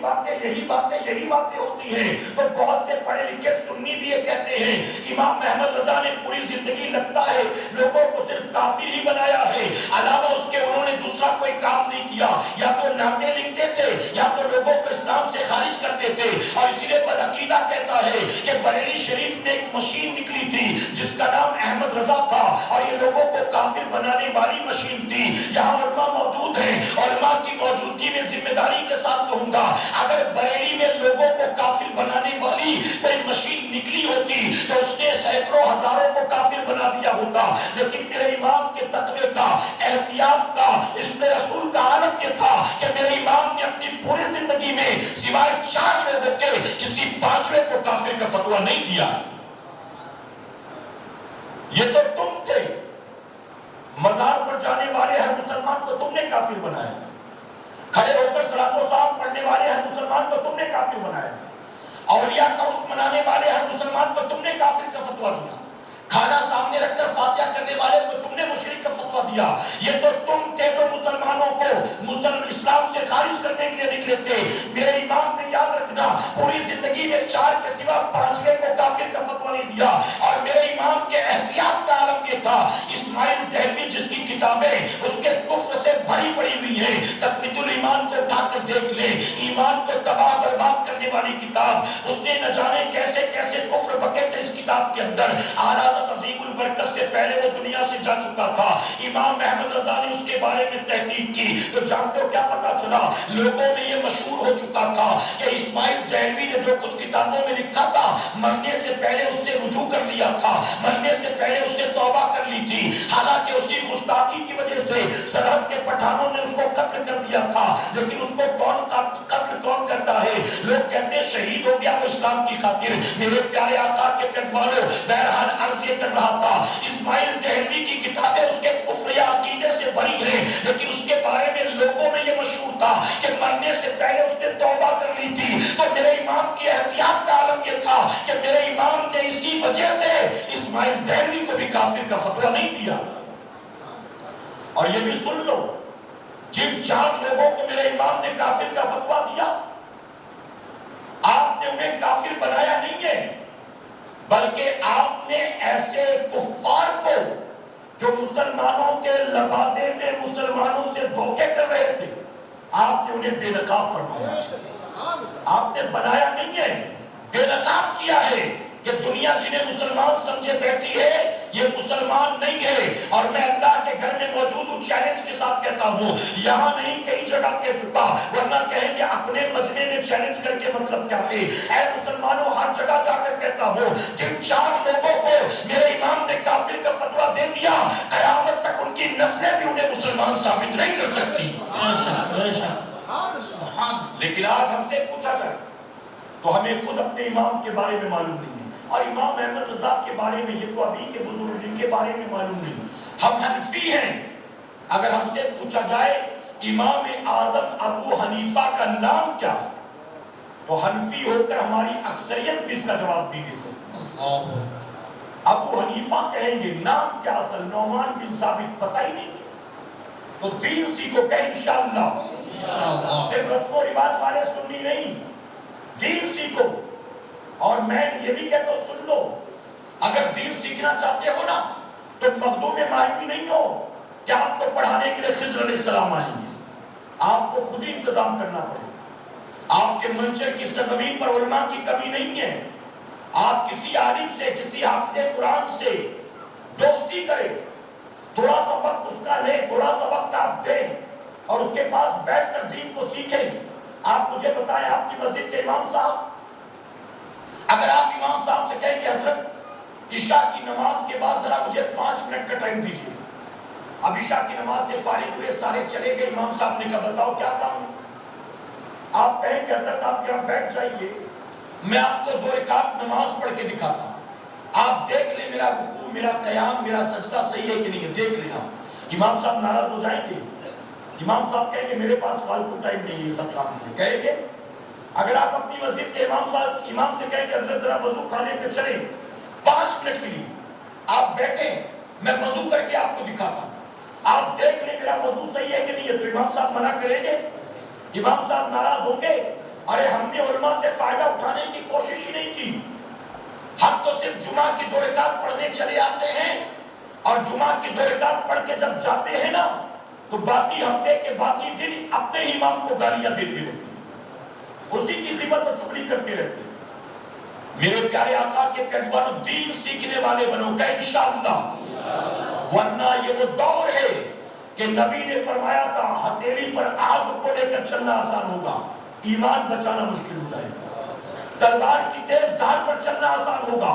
باتیں ہوتی ہیں تو بہت سے پڑھے لکھے سنی بھی یہ کہتے ہیں امام احمد رضا نے پوری زندگی لگتا ہے لوگوں کو صرف کافر ہی بنایا ہے، علاوہ اس کے انہوں نے دوسرا کوئی کام نہیں کیا. یا تو نعتیں لکھتے تھے یا تو لوگوں کو اسلام سے خارج کرتے تھے. اور اسی لیے بدعقیدہ کہتا ہے کہ بریلی شریف میں ایک مشین نکلی تھی جس کا نام احمد رضا تھا، اور یہ لوگوں کو کافر بنانے والی مشین تھی. یہاں علماء موجود ہیں، علماء کی موجودگی میں ذمہ داری کے ساتھ کہوں گا اگر بریلی میں لوگوں کو کافر بنانے والی کوئی مشین نکلی ہوتی تو اس نے سینکڑوں ہزاروں کو کافر بنا دیا ہوتا. لیکن میرے امام کے تقوی کا، احتیاط کا، عشق رسول کا عالم یہ تھا کہ میرے امام نے اپنی پوری زندگی میں سوائے 4 لوگوں کے کسی 5ویں کو کافر کا فتویٰ نہیں دیا. یہ تو تم تھے، مزار پر جانے والے ہر مسلمان کو تم نے کافر بنایا، کھڑے ہو کر صلاۃ و سلام پڑھنے والے ہر مسلمان کو تم نے کافر بنایا، اولیاء کا عرس منانے والے ہر مسلمان کو تم نے کافر کا فتویٰ دیا، کھانا سامنے رکھ کر فاتحہ کرنے والے کو تم نے مشرک کا فتویٰ دیا. یہ تو تم تھے جو مسلمانوں کو اسلام سے خارج کرنے کے لیے نکلے تھے. میرے امام نے یاد رکھنا پوری زندگی میں 4 کے سوا 5ویں کو کافر کا فتویٰ نہیں دیا. اور میرے امام کے احتیاط کا عالم یہ تھا، اسماعیل دہلوی جس کی کتابیں اس کے کفر سے بھری پڑی ہوئی ہیں، تقویۃ الایمان کو اٹھا کر دیکھ لیں، ایمان کو تباہ برباد کرنے والی کتاب، اس نے نہ جانے کیسے کیسے کفر بکے تھے اس کتاب کے اندر. اعلیٰ حضرت عظیم البرکت سے پہلے وہ دنیا سے جا چکا تھا. امام احمد رضا نے اس کے بارے میں تحقیق کی تو جانتے ہو کیا پتا چلا؟ لوگوں میں یہ مشہور ہو چکا تھا کہ اسماعیل دہلوی نے جو کچھ کتابوں میں لکھا تھا مرنے سے پہلے اس نے رجوع کر لیا تھا، مرنے سے پہلے اس نے توبہ کر لی تھی. حالانکہ اسی گستاخی کی وجہ سے سرحد کے پٹھانوں نے اس کو قتل کر دیا تھا. لیکن اس کو قتل کون کرتا ہے؟ لوگ کہتے ہیں شہید ہو گیا وہ اسلام کی خاطر. میرے پیارے آقا کے پیغمبروں، بہرحال عرض یہ کر رہا تھا اسماعیل دہلوی کی کتابیں اس کے کفر یا عقیدے سے بھری ہیں، لیکن اس کے بارے میں لوگوں میں یہ مشہور تھا کہ مرنے سے پہلے اس نے توبہ کر لی تھی. تو میرے امام کی احتیاط کا عالم یہ تھا کہ میرے امام نے اسی وجہ سے اسماعیل دہلوی کو بھی کافر کا فتویٰ نہیں دیا. اور یہ بھی سن لو، جن 4 لوگوں کو میرے امام نے کافر کا فتویٰ دیا، آپ نے انہیں کافر بنایا نہیں ہے، بلکہ آپ نے ایسے کفار کو جو مسلمانوں کے لبادے میں مسلمانوں سے دھوکے کر رہے تھے، آپ نے انہیں بے نقاب فرمایا. آپ نے بنایا نہیں ہے، بے نقاب کیا ہے کہ دنیا جنہیں مسلمان سمجھے بیٹھی ہے یہ مسلمان نہیں ہے. اور میں اللہ کے گھر میں موجود ہوں، چیلنج کے ساتھ کہتا ہوں، یہاں نہیں کئی جگہ کہہ چکا، ورنہ کہیں گے اپنے مجمع میں چیلنج کر کے مطلب کیا ہے. اے مسلمانوں، ہر جگہ جا کر کہتا ہوں، جن 4 لوگوں کو میرے امام نے کافر کا فتویٰ دے دیا، قیامت تک ان کی نسلیں بھی انہیں مسلمان ثابت نہیں کر سکتی. لیکن آج ہم سے پوچھا جائے تو ہمیں خود اپنے امام کے بارے میں معلوم نہیں ہے، اور امام احمد رضا کے بارے میں، یہ تو ابھی کے بزرگ ان کے بارے میں معلوم نہیں. ہم حنفی ہیں، اگر ہم سے پوچھا جائے امام اعظم ابو حنیفہ کا نام کیا، تو حنفی ہو کر ہماری اکثریت بھی اس کا جواب نہیں دے سکتی. ابو حنیفہ کہیں گے نام کیا اصل نعمان بن ثابت پتہ ہی نہیں ہے، تو دین سیکھو کہ انشاءاللہ. صرف رسم و رواج والے سنی نہیں، دین سیکھو. اور میں یہ بھی کہتا ہوں سن لو، اگر دین سیکھنا چاہتے ہو نا تو مخدوم ماہی نہیں ہو کہ آپ کو پڑھانے کے لیے خضر علیہ السلام آئیں گے. آپ کو خود ہی انتظام کرنا پڑے گا. آپ کے منچر کی سرزمین پر علماء کی کمی نہیں ہے. آپ کسی عالم سے، کسی حافظ قرآن سے دوستی کریں، تھوڑا سا وقت اس کا لیں، تھوڑا سا وقت آپ دیں اور اس کے پاس بیٹھ کر دین کو سیکھیں. آپ مجھے بتائیں آپ کی مسجد کے امام صاحب، اگر آپ امام صاحب سے کہیں کہ حضرت عشاء کی نماز کے بعد ذرا مجھے 5 منٹ کا ٹائم دیجیے. اب عشاء کی نماز سے فارغ ہوئے، سارے چلے گئے، امام صاحب نے کہا بتاؤ کیا کام ہے؟ آپ کہیں کہ حضرت آپ یہاں بیٹھ جائیے، میں آپ کو 2 رکعت نماز پڑھ کے دکھاتا ہوں، آپ دیکھ لیں میرا رکوع، میرا قیام، میرا سجدہ صحیح ہے کہ نہیں ہے، دیکھ لیں. امام صاحب ناراض ہو جائیں گے؟ امام صاحب کہیں گے میرے پاس فالتو ٹائم نہیں ہے یہ سب کام میں. کہیں گے اگر آپ اپنی مسجد کے امام سے کہیں کہ حضرت ذرا وضو خانے پہ چلیں 5 منٹ کے لیے، آپ بیٹھیں، میں وضو کر کے آپ کو دکھاتا ہوں، آپ دیکھ لیں میرا وضو صحیح ہے کہ نہیں ہے، تو امام صاحب منع کریں گے؟ امام صاحب ناراض ہوں گے؟ ارے ہم نے علماء سے فائدہ اٹھانے کی کوشش ہی نہیں کی، ہم تو صرف جمعہ کی 2 رکعت پڑھنے چلے آتے ہیں، اور جمعہ کی 2 رکعت پڑھ کے جب جاتے ہیں نا تو باقی ہفتے کے باقی دن اپنے ہی امام کو گالیاں دیتے رہتے ہیں، اسی کی غیبت اور چغلی کرتے رہتے ہیں. میرے پیارے آقا کے پیغمبروں دین سیکھنے والے بنو کہ انشاءاللہ، ورنہ یہ وہ دور ہے کہ نبی نے فرمایا تھا ہتھیلی پر آگ کو لے کر چلنا آسان ہوگا، ایمان بچانا مشکل ہو جائے گا. تلوار کی تیز دھار پر چلنا آسان ہوگا،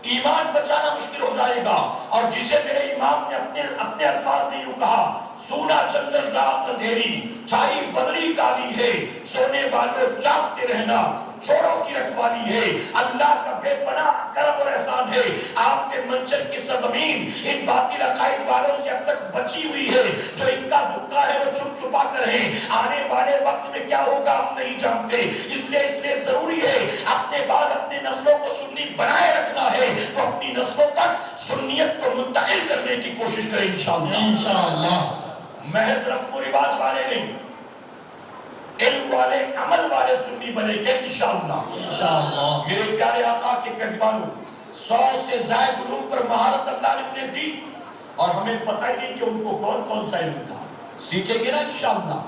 ایمان بچانا مشکل ہو جائے گا. اور جسے میرے امام نے اپنے الفاظ میں یوں کہا، سونا جنگل رات اندھیری، چھائی بدری کالی ہے، سونے والوں جاگتے رہنا چوروں کی رکھوالی ہے. اللہ کا بے پناہ کرم اور احسان ہے، آپ کے منچر کی سرزمین ان باطل عقائد والوں سے اب تک بچی ہوئی ہے. جو ان کا دکا ہے وہ چھپ چھپا کر ہے، آنے والے وقت میں کیا ہوگا ہم نہیں جانتے. اس لیے ضروری ہے اپنے بعد اپنے نسلوں کو سنی بنائے رکھنا ہے تو اپنی نسلوں تک سنیت کو منتقل کرنے کی کوشش کریں انشاءاللہ. محض رسم و رواج والے نہیں، علم والے عمل والے سنی بنے گے انشاءاللہ. میرے پیارے آقا کے پیغمبروں 100 سے زائد علوم پر مہارت اللہ نے انہیں دی، اور ہمیں پتہ ہی نہیں کہ ان کو کون کون سا علم تھا. سیکھیں گے نا انشاءاللہ.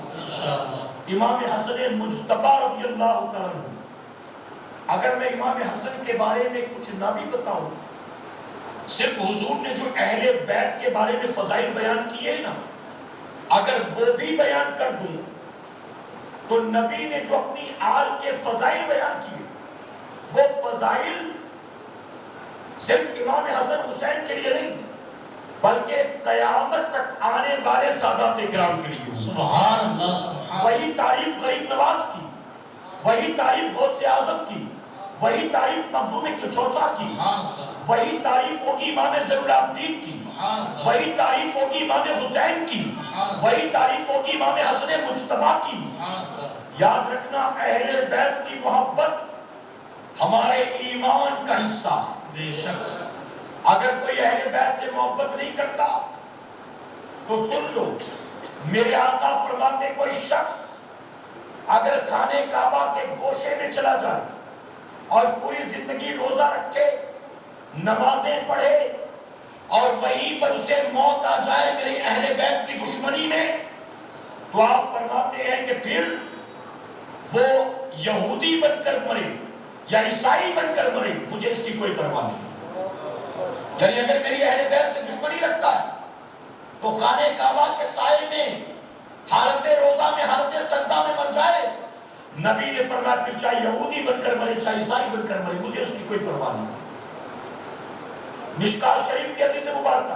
امام حسن مجتبی رضی اللہ تعالیٰ عنہ، اگر میں امام حسن کے بارے میں کچھ نہ بھی بتاؤں، صرف حضور نے جو اہل بیت کے بارے میں فضائل بیان کیے نا، اگر وہ بھی بیان کر دوں تو نبی نے جو اپنی آل کے فضائل بیان کیے، وہ فضائل صرف امام حسن حسین کے لیے نہیں بلکہ قیامت تک آنے والے سادات کرام کے لیے. سبحان اللہ. سبحان. وہی تعریف غریب نواز کی، وہی تعریف غوث اعظم کی، وہی تعریف مخدوم چوچا کی، وہی تعریف ہوگی امام ضیاء الدین کی، وہی تعریف ہوگی امام حسین کی، وہی تعریف ہوگی امام حسن مجتبی کی. یاد رکھنا اہل بیت کی محبت ہمارے ایمان کا حصہ. بے شک اگر کوئی اہل بیت سے محبت نہیں کرتا تو سن لو، میرے آقا فرماتے کوئی شخص اگر خانے کعبہ کے گوشے میں چلا جائے اور پوری زندگی روزہ رکھے، نمازیں پڑھے، اور وہیں پر اسے موت آ جائے میرے اہل بیت کی دشمنی میں، تو آپ فرماتے ہیں کہ پھر وہ یہودی بن کر مرے یا عیسائی بن کر مرے، مجھے اس کی کوئی پرواہ نہیں. یعنی اگر میری اہل بیت سے دشمنی رکھتا ہے تو خانے کعبہ کے سائے میں حالت روزہ میں حالت سجدہ میں مر جائے، نبی نے فرمایا پھر چاہے یہودی بن کر مرے چاہے عیسائی بن کر مرے، مجھے اس کی کوئی پرواہ نہیں. مشکات شریف کی حدیث مبارکہ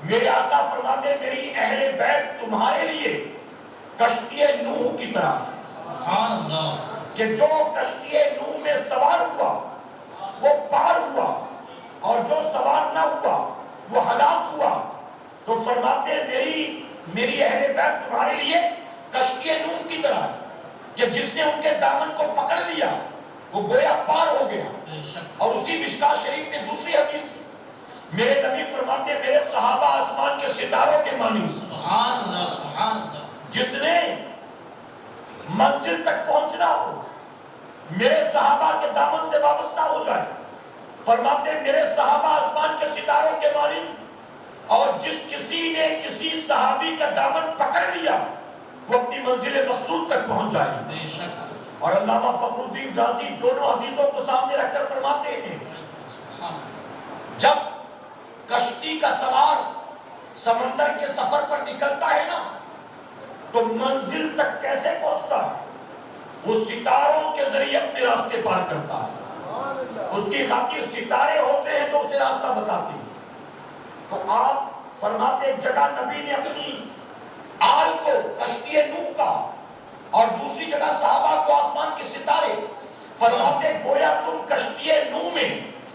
میرے آقا فرماتے ہیں میری اہل بیت تمہارے لیے کشتی نوح کی طرح، کہ جو کشتی نوح میں سوار ہوا وہ پار ہوا اور جو سوار نہ ہوا وہ ہلاک ہوا. تو فرماتے ہیں میری اہل بیت تمہارے لیے کشتی نوح کی طرح، کہ جس نے ان کے دامن کو پکڑ لیا وہ گویا پار ہو گیا. بے شک. اور اسی مشکات شریف میں دوسری حدیث میرے نبی فرماتے ہیں میرے صحابہ آسمان کے ستاروں کے مانند. سبحان اللہ سبحان اللہ. جس نے منزل تک پہنچنا ہو میرے صحابہ کے دامن سے وابستہ ہو جائے. فرماتے ہیں میرے صحابہ آسمان کے ستاروں کے مانند. اور جس کسی نے کسی صحابی کا دامن پکڑ لیا وہ اپنی منزل مقصود تک پہنچ جائے. بے شک. اور علامہ فخر الدین رازی دونوں حدیثوں کو سامنے رکھ کر فرماتے ہیں جب کشتی کا سوار سمندر کے سفر پر نکلتا ہے نا تو منزل تک کیسے پہنچتا ہے؟ وہ ستاروں کے ذریعے اپنے راستے پار کرتا ہے. اس کی خاطر ستارے ہوتے ہیں جو اسے راستہ بتاتے ہیں. تو آپ فرماتے ایک جگہ نبی نے اپنی آل کو کشتی نوح کہا اور دوسری جگہ صحابہ کو آسمان کے ستارے. فرماتے گویا تم کشتی نوح میں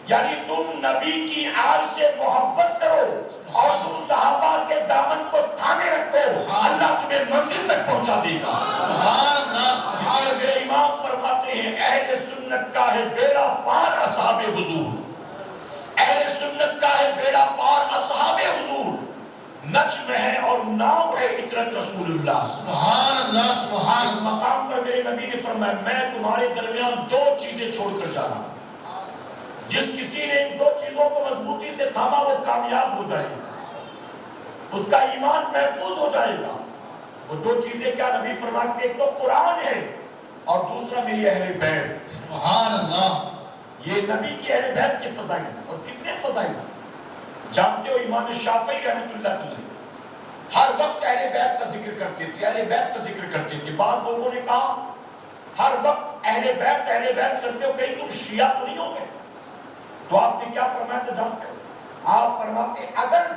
یعنی تم نبی کی آل سے محبت کرو اور تم صحابہ کے دامن کو تھامے رکھو اللہ تمہیں منزل تک پہنچا دے گا. اس لیے میرے امام فرماتے ہیں اہل سنت کا ہے بیڑا پار اصحاب حضور. اہل سنت کا ہے بیڑا پار اصحاب حضور. نجم ہے اور نام ہے اطرت رسول اللہ. سبحان اللہ سبحان اللہ. مقام پر میرے نبی نے فرمایا میں تمہارے درمیان دو چیزیں چھوڑ کر جا رہا ہوں. جس کسی نے ان دو چیزوں کو مضبوطی سے تھاما وہ کامیاب ہو جائے گا. اس کا ایمان محفوظ ہو جائے گا. وہ دو چیزیں کیا نبی فرماتے ہیں؟ ایک تو قرآن ہے اور دوسرا میری اہل بیت. سبحان اللہ. یہ نبی کی اہل بیت کے فضائل ہیں. اور کتنے فضائل ہیں جانتے ہو؟ امام شافعی رحمۃ اللہ علیہ ہر وقت اہل بیت کا ذکر کرتے تھے. اہل بیت کا ذکر کرتے تھے. بعض لوگوں نے کہا ہر وقت اہل بیت کرتے ہو کہیں تم شیعہ تو نہیں ہو گئے؟ تو آپ نے کیا فرمایا تھا جانتے ہو؟ آپ فرماتے اگر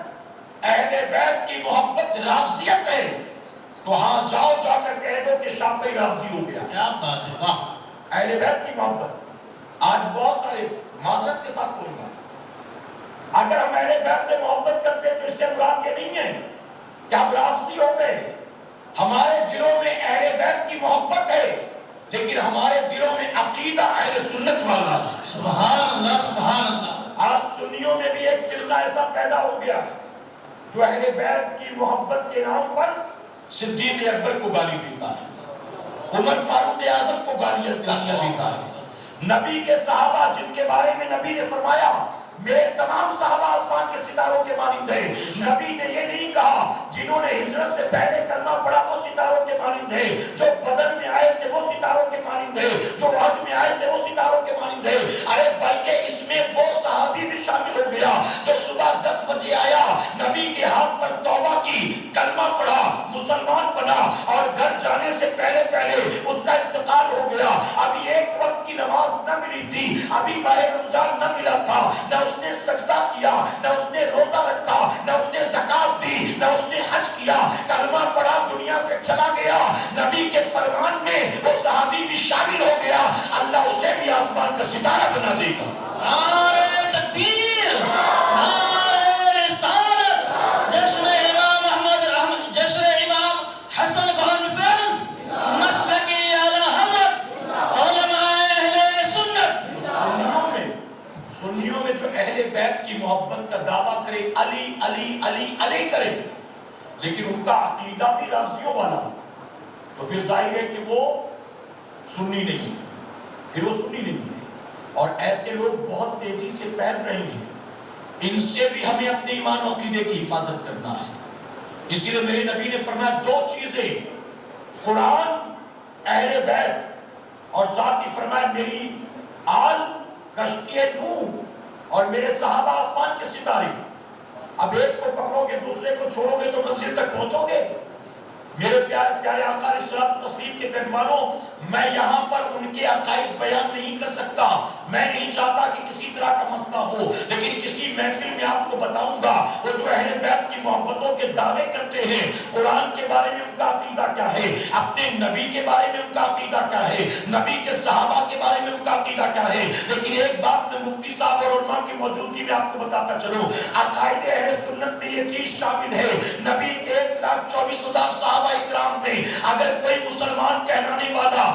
اہل بیت کی محبت رافضیت ہے تو ہاں جاؤ جا کر کہہ دو کہ شافعی رافضی ہو گیا. کیا بات ہے. واہ. اہل بیت کی محبت آج بہت سارے معذرت کے ساتھ بولوں گا اگر ہم اہل بیت سے محبت کرتے ہیں تو اس سے مراد یہ نہیں ہے کہ ہم رافضی ہو گئے. ہمارے دلوں میں اہل بیت کی محبت ہے لیکن ہمارے دلوں میں عقیدہ اہل سنت والا ہے. سبحان اللہ سبحان اللہ. آج سنیوں میں بھی ایک فرقہ ایسا پیدا ہو گیا جو اہل بیت کی محبت کے نام پر صدیق اکبر کو گالی دیتا ہے, عمر فاروق اعظم کو گالیاں دیتا ہے. نبی کے صحابہ جن کے بارے میں نبی نے فرمایا میرے تمام صحابہ آسمان کے ستاروں کے مانند ہیں. نبی نے یہ نہیں کہا جنہوں نے ہجرت سے پہلے کلمہ پڑھا وہ ستاروں کے مانند ہیں, جو بدر میں آئے تھے وہ ستاروں کے مانند ہیں, جو حج میں آئے تھے وہ ستاروں کے مانند ہیں. ارے بلکہ اس میں وہ صحابی بھی شامل ہو گیا جو صبح 10 بجے آیا, نبی کے ہاتھ پر توبہ کی, کلمہ پڑھا, مسلمان بنا اور گھر جانے سے پہلے اس کا انتقال ہو گیا. ابھی ایک وقت کی نماز نہ ملی تھی, ابھی ماہ رمضان نہ ملا تھا, نہ اس نے سجدہ کیا, نہ اس نے روزہ رکھا, نہ اس نے زکات دی, نہ اس نے حج کیا, کلمہ پڑھا, دنیا سے چلا گیا. نبی کے فرمان میں وہ صحابی بھی شامل ہو گیا. اللہ اسے بھی آسمان کا ستارہ بنا دے گا. نعرہ تکبیر, نعرہ رسالت, جشن امام احمد, جشن امام حسن کانفرنس, مسلک اعلی حضرت علماء اہل سنت. سنیوں میں جو اہل بیت کی محبت کا دعویٰ کرے علی علی علی علی کرے لیکن ان کا عقیدہ بھی رافضیوں والا تو پھر ظاہر ہے کہ وہ سنی نہیں ہے, پھر وہ سنی نہیں ہے. اور ایسے لوگ بہت تیزی سے پھیل رہے ہیں. ان سے بھی ہمیں اپنے ایمان و عقیدے کی حفاظت کرنا ہے. اسی لیے میرے نبی نے فرمایا دو چیزیں, قرآن, اہل بیت اور ساتھ ہی فرمایا میری آل کشتی نوح اور میرے صحابہ آسمان کے ستارے. اب ایک کو پکڑو گے دوسرے کو چھوڑو گے تو منزل تک پہنچو گے. میرے پیارے آقا علیہ الصلوۃ والتسلیم کے پیروانوں, میں یہاں پر ان کے عقائد بیان نہیں کر سکتا. میں نہیں چاہتا کہ کسی طرح کا مسئلہ ہو, لیکن کسی محفل میں آپ کو بتاؤں گا وہ جو اہل بیت کی محبتوں کے دعوے کرتے ہیں, قرآن کے بارے میں ان کا عقیدہ کیا ہے, اپنے نبی کے بارے میں ان کا عقیدہ کیا ہے, نبی کے صحابہ کے بارے میں ان کا عقیدہ کیا ہے. لیکن ایک بات میں مفتی صاحب اور علماء کی موجودگی میں آپ کو بتاتا چلوں, عقائد اہل سنت میں یہ چیز شامل ہے. نبی 1,24,000 صحابہ اکرام میں اگر کوئی مسلمان کہلانے والا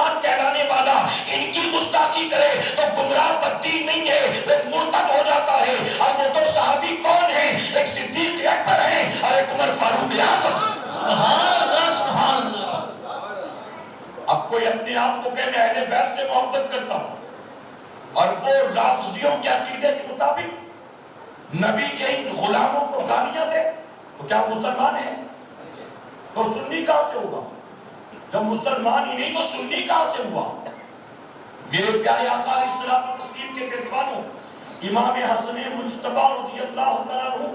مسلمان کہلانے والا ان کی گستاخی کرے تو گمراہ بدین نہیں ہے، وہ مرتد ہو جاتا ہے۔ اور وہ دو صحابی کون ہیں؟ ایک صدیق اکبر ہیں اور ایک عمر فاروق اعظم۔ سبحان اللہ سبحان اللہ۔ اب کوئی اپنے آپ کو کہ میں اہل بیت سے محبت کرتا ہوں اور وہ رافضیوں کے عقیدے کے مطابق نبی کے ان غلاموں کو گالیاں دے تو کیا مسلمان ہے؟ تو سنی کہاں سے ہوگا؟ جب مسلمان ہی نہیں تو سنی کہاں سے ہوا؟ میرے پیارے آقا علیہ الصلوۃ والتسلیم کے پیروانوں، امام حسن مجتبی رضی اللہ تعالیٰ عنہ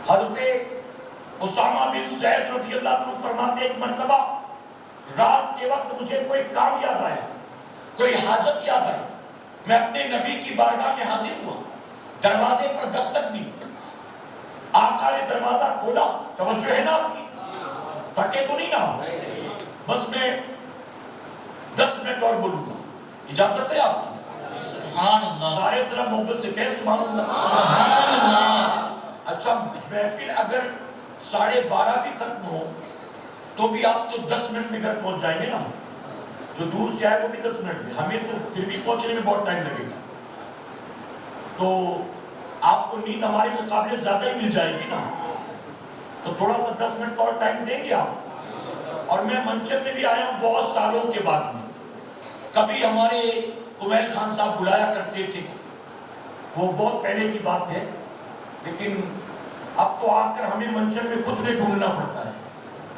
حضرت اسامہ بن زید رضی اللہ عنہ فرماتے ایک مرتبہ رات کے وقت مجھے کوئی کام یاد آیا، کوئی حاجت یاد آئی، میں اپنے نبی کی بارگاہ میں حاضر ہوا، دروازے پر دستک دی، آقا نے دروازہ کھولا۔ توجہ ہے نا آپ کی؟ تھکے تو نہیں نا؟ بس میں 10 منٹ اور بولوں گا، اجازت ہے آپ کی؟ سبحان اللہ سارے ذرا محبت سے کہیں سبحان اللہ۔ سبحان اللہ۔ اچھا محفل اگر 12:30 بھی ختم ہو تو بھی آپ تو 10 منٹ میں گھر پہنچ جائیں گے نا؟ جو دور سے آئے وہ بھی 10 منٹ میں، ہمیں تو پھر بھی پہنچنے میں بہت ٹائم لگے گا، تو آپ کو نیند ہمارے مقابلے زیادہ ہی مل جائے گی نا، تو تھوڑا سا 10 منٹ اور ٹائم دیں گے آپ؟ اور میں منچر میں بھی آیا ہوں بہت سالوں کے بعد میں، کبھی ہمارے کمیل خان صاحب بلایا کرتے تھے، وہ بہت پہلے کی بات ہے، لیکن اب تو آ کر ہمیں منچر میں خود نے ڈھونڈنا پڑتا ہے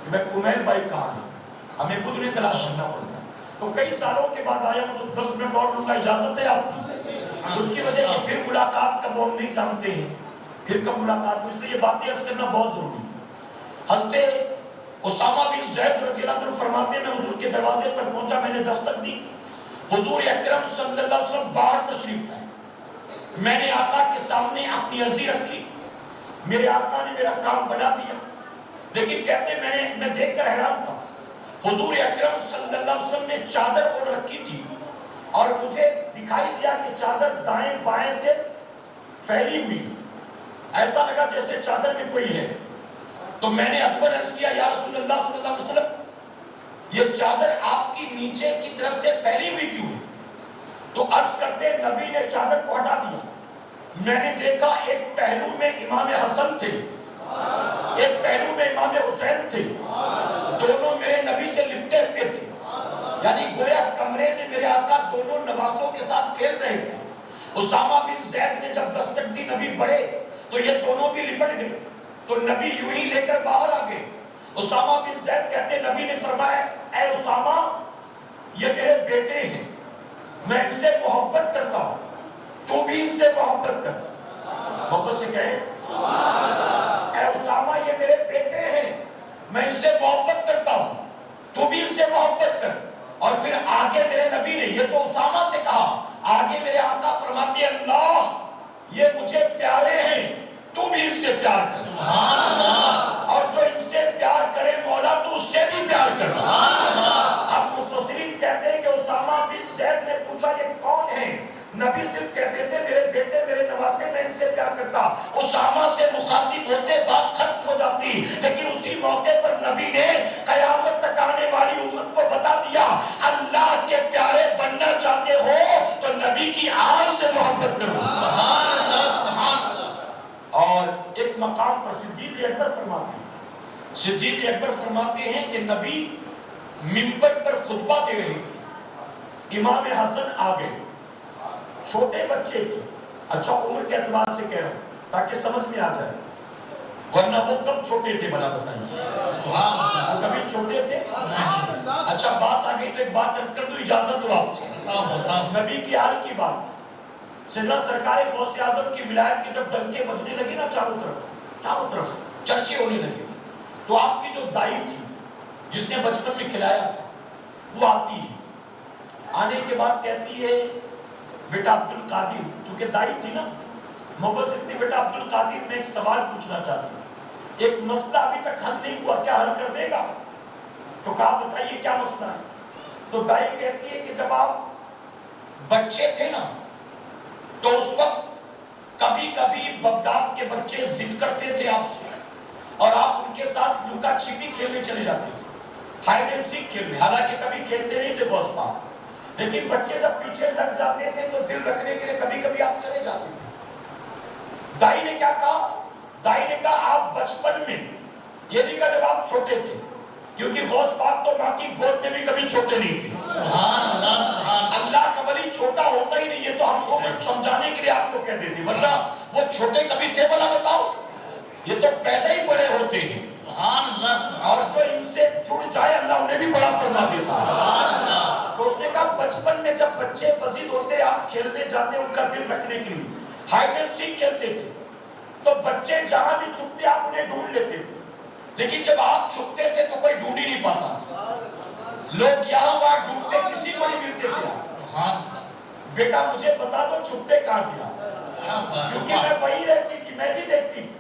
کہ میں کمیل بھائی کہاں ہے، ہمیں خود نے تلاش کرنا پڑتا ہے۔ تو کئی سالوں کے بعد آیا ہوں تو 10 منٹ اور لوں گا، اجازت ہے آپ کی؟ اس کی وجہ کہ پھر ملاقات کب ہم نہیں جانتے ہیں، پھر کب ملاقات ہو، اس لیے یہ باتیں عرض کرنا بہت ضروری ہے۔ حضرت اسامہ بن زید رضی اللہ عنہ فرماتے ہیں میں حضور کے دروازے پر پہنچا، میں نے دستک دی، حضور اکرم صلی اللہ علیہ وسلم باہر تشریف لائے، میں نے آقا کے سامنے اپنی عرضی رکھی، میرے آقا نے میرا کام بنا دیا، لیکن کہتے میں دیکھ کر حیران تھا، حضور اکرم صلی اللہ علیہ وسلم نے چادر اوڑھ رکھی تھی اور مجھے دکھائی دیا کہ چادر دائیں بائیں سے پھیلی ہوئی، ایسا لگا جیسے چادر میں کوئی ہے، تو میں نے ادباً عرض کیا یا رسول اللہ صلی اللہ علیہ وسلم یہ چادر آپ کی نیچے کی طرف سے پھیلی ہوئی کیوں ہے؟ تو عرض کرتے نبی نے چادر کو ہٹا دیا، میں نے دیکھا ایک پہلو میں امام حسن تھے، ایک پہلو میں امام حسین تھے، دونوں میرے نبی سے لپٹے ہوئے تھے، یعنی گویا کمرے میں میرے آقا دونوں نوازوں کے ساتھ کھیل رہے تھے۔ اسامہ بن زید نے جب دستک دی نبی بڑھے تو یہ دونوں بھی لپٹ گئے، تو نبی یوں ہی لے کر باہر آ گئے۔ اسامہ بن زید کہتے نبی نے فرمایا اے اسامہ یہ میرے بیٹے ہیں، میں ان سے محبت کرتا ہوں، تو بھی ان سے محبت کر، محبت سے کہیں اے اسامہ یہ میرے بیٹے ہیں، میں ان سے محبت کرتا ہوں، تو بھی ان سے محبت کر۔ اور پھر آگے میرے نبی نے یہ تو اسامہ سے کہا، آگے میرے آقا فرماتے ہیں اللہ یہ مجھے پیارے ہیں، تو بھی ان سے پیار کر، سبحان اللہ۔ اور جو ان سے پیار کرے مولا تو اس سے بھی پیار کر۔ اب مفسرین کہتے ہیں کہ اسامہ بن زید نے پوچھا یہ کون ہے؟ نبی صرف کہتے تھے میرے بیٹے میرے نواسے میں ان سے پیار کرتا، اسامہ سے مخاطب ہوتے بات ختم ہو جاتی، لیکن اسی موقع پر نبی نے قیامت تک آنے والی امت کو بتا دیا اللہ کے پیارے بننا چاہتے ہو تو نبی کی آل سے محبت کرو۔ سبحان اللہ سبحان اللہ۔ اور ایک مقام پر صدیق اکبر فرماتے ہیں، صدیق اکبر فرماتے ہیں کہ نبی منبر پر خطبہ دے رہے تھے، امام حسن آ گئے، چھوٹے بچے تھے، اچھا عمر کے اعتبار سے کہہ رہا ہوں تاکہ سمجھ میں آ جائے، ورنہ وہ کب چھوٹے تھے بنا بتائیے؟ سبحان اللہ۔ وہ کبھی چھوٹے تھے؟ اچھا بات آ گئی تو ایک بات عرض کر دوں، اجازت دو آپ سے، نبی کی حال کی بات، سیدنا سرکار غوث اعظم کی ولایت کے جب ڈنکے بجنے لگے نا چاروں طرف چرچے ہونے لگے، تو آپ کی جو دائی تھی جس نے بچپن میں کھلایا تھا وہ آتی ہے، آنے کے بعد کہتی ہے بیٹا عبد القادر، چونکہ دائی تھی نا، محبت سے بیٹا عبد القادر میں ایک سوال پوچھنا چاہتی ہوں، ایک مسئلہ ابھی تک حل نہیں ہوا، کیا حل کر دے گا؟ تو کہا بتائیے کیا مسئلہ ہے؟ تو دائی کہتی ہے کہ جب آپ بچے تھے نا تو اس وقت کبھی کبھی بغداد کے بچے ضد کرتے تھے آپ سے اور آپ ان کے ساتھ لکا چھپی کھیلنے چلے جاتے تھے، ہائیڈ اینڈ سیک کھیلنے، حالانکہ کبھی کھیلتے نہیں تھے غوث پاک، لیکن بچے جب پیچھے لگ جاتے تھے تو دل رکھنے کے لیے کبھی کبھی آپ چلے جاتے تھے۔ دائی نے کیا کہا؟ دائی نے کہا آپ بچپن میں، یہ نہیں کہا جب آپ چھوٹے تھے، کیونکہ غوث پاک تو ماں کی گود میں بھی کبھی چھوٹے نہیں تھے۔ سبحان اللہ، سبحان اللہ۔ اللہ کا ولی چھوٹا ہوتا ہی نہیں، یہ تو ہم کو سمجھانے کے لیے آپ کو کہہ دیتی، ورنہ وہ چھوٹے کبھی تھے بھلا بتاؤ؟ یہ تو پیدا ہی بڑے ہوتے ہیں، سبحان اللہ، سبحان اور جو ان سے جڑ جائے اللہ انہیں بھی بڑا فرما دیتا ہے۔ اللہ۔ تو اس نے کہا بچپن میں جب بچے بزید ہوتے آپ کھیلنے جاتے ان کا دل رکھنے کے لیے ہائیڈ اینڈ سیک کھیلتے تھے، تو بچے جہاں بھی چھپتے آپ انہیں ڈھونڈ لیتے تھے، لیکن جب آپ چھپتے تھے تو کوئی ڈھونڈ ہی نہیں پاتا تھا، لوگ یہاں وہاں ڈھونڈتے کسی کو نہیں ملتے تھے۔ بیٹا مجھے بتا دو چھپتے کہاں تھے آپ؟ کیونکہ میں وہی رہتی تھی، میں بھی دیکھتی تھی،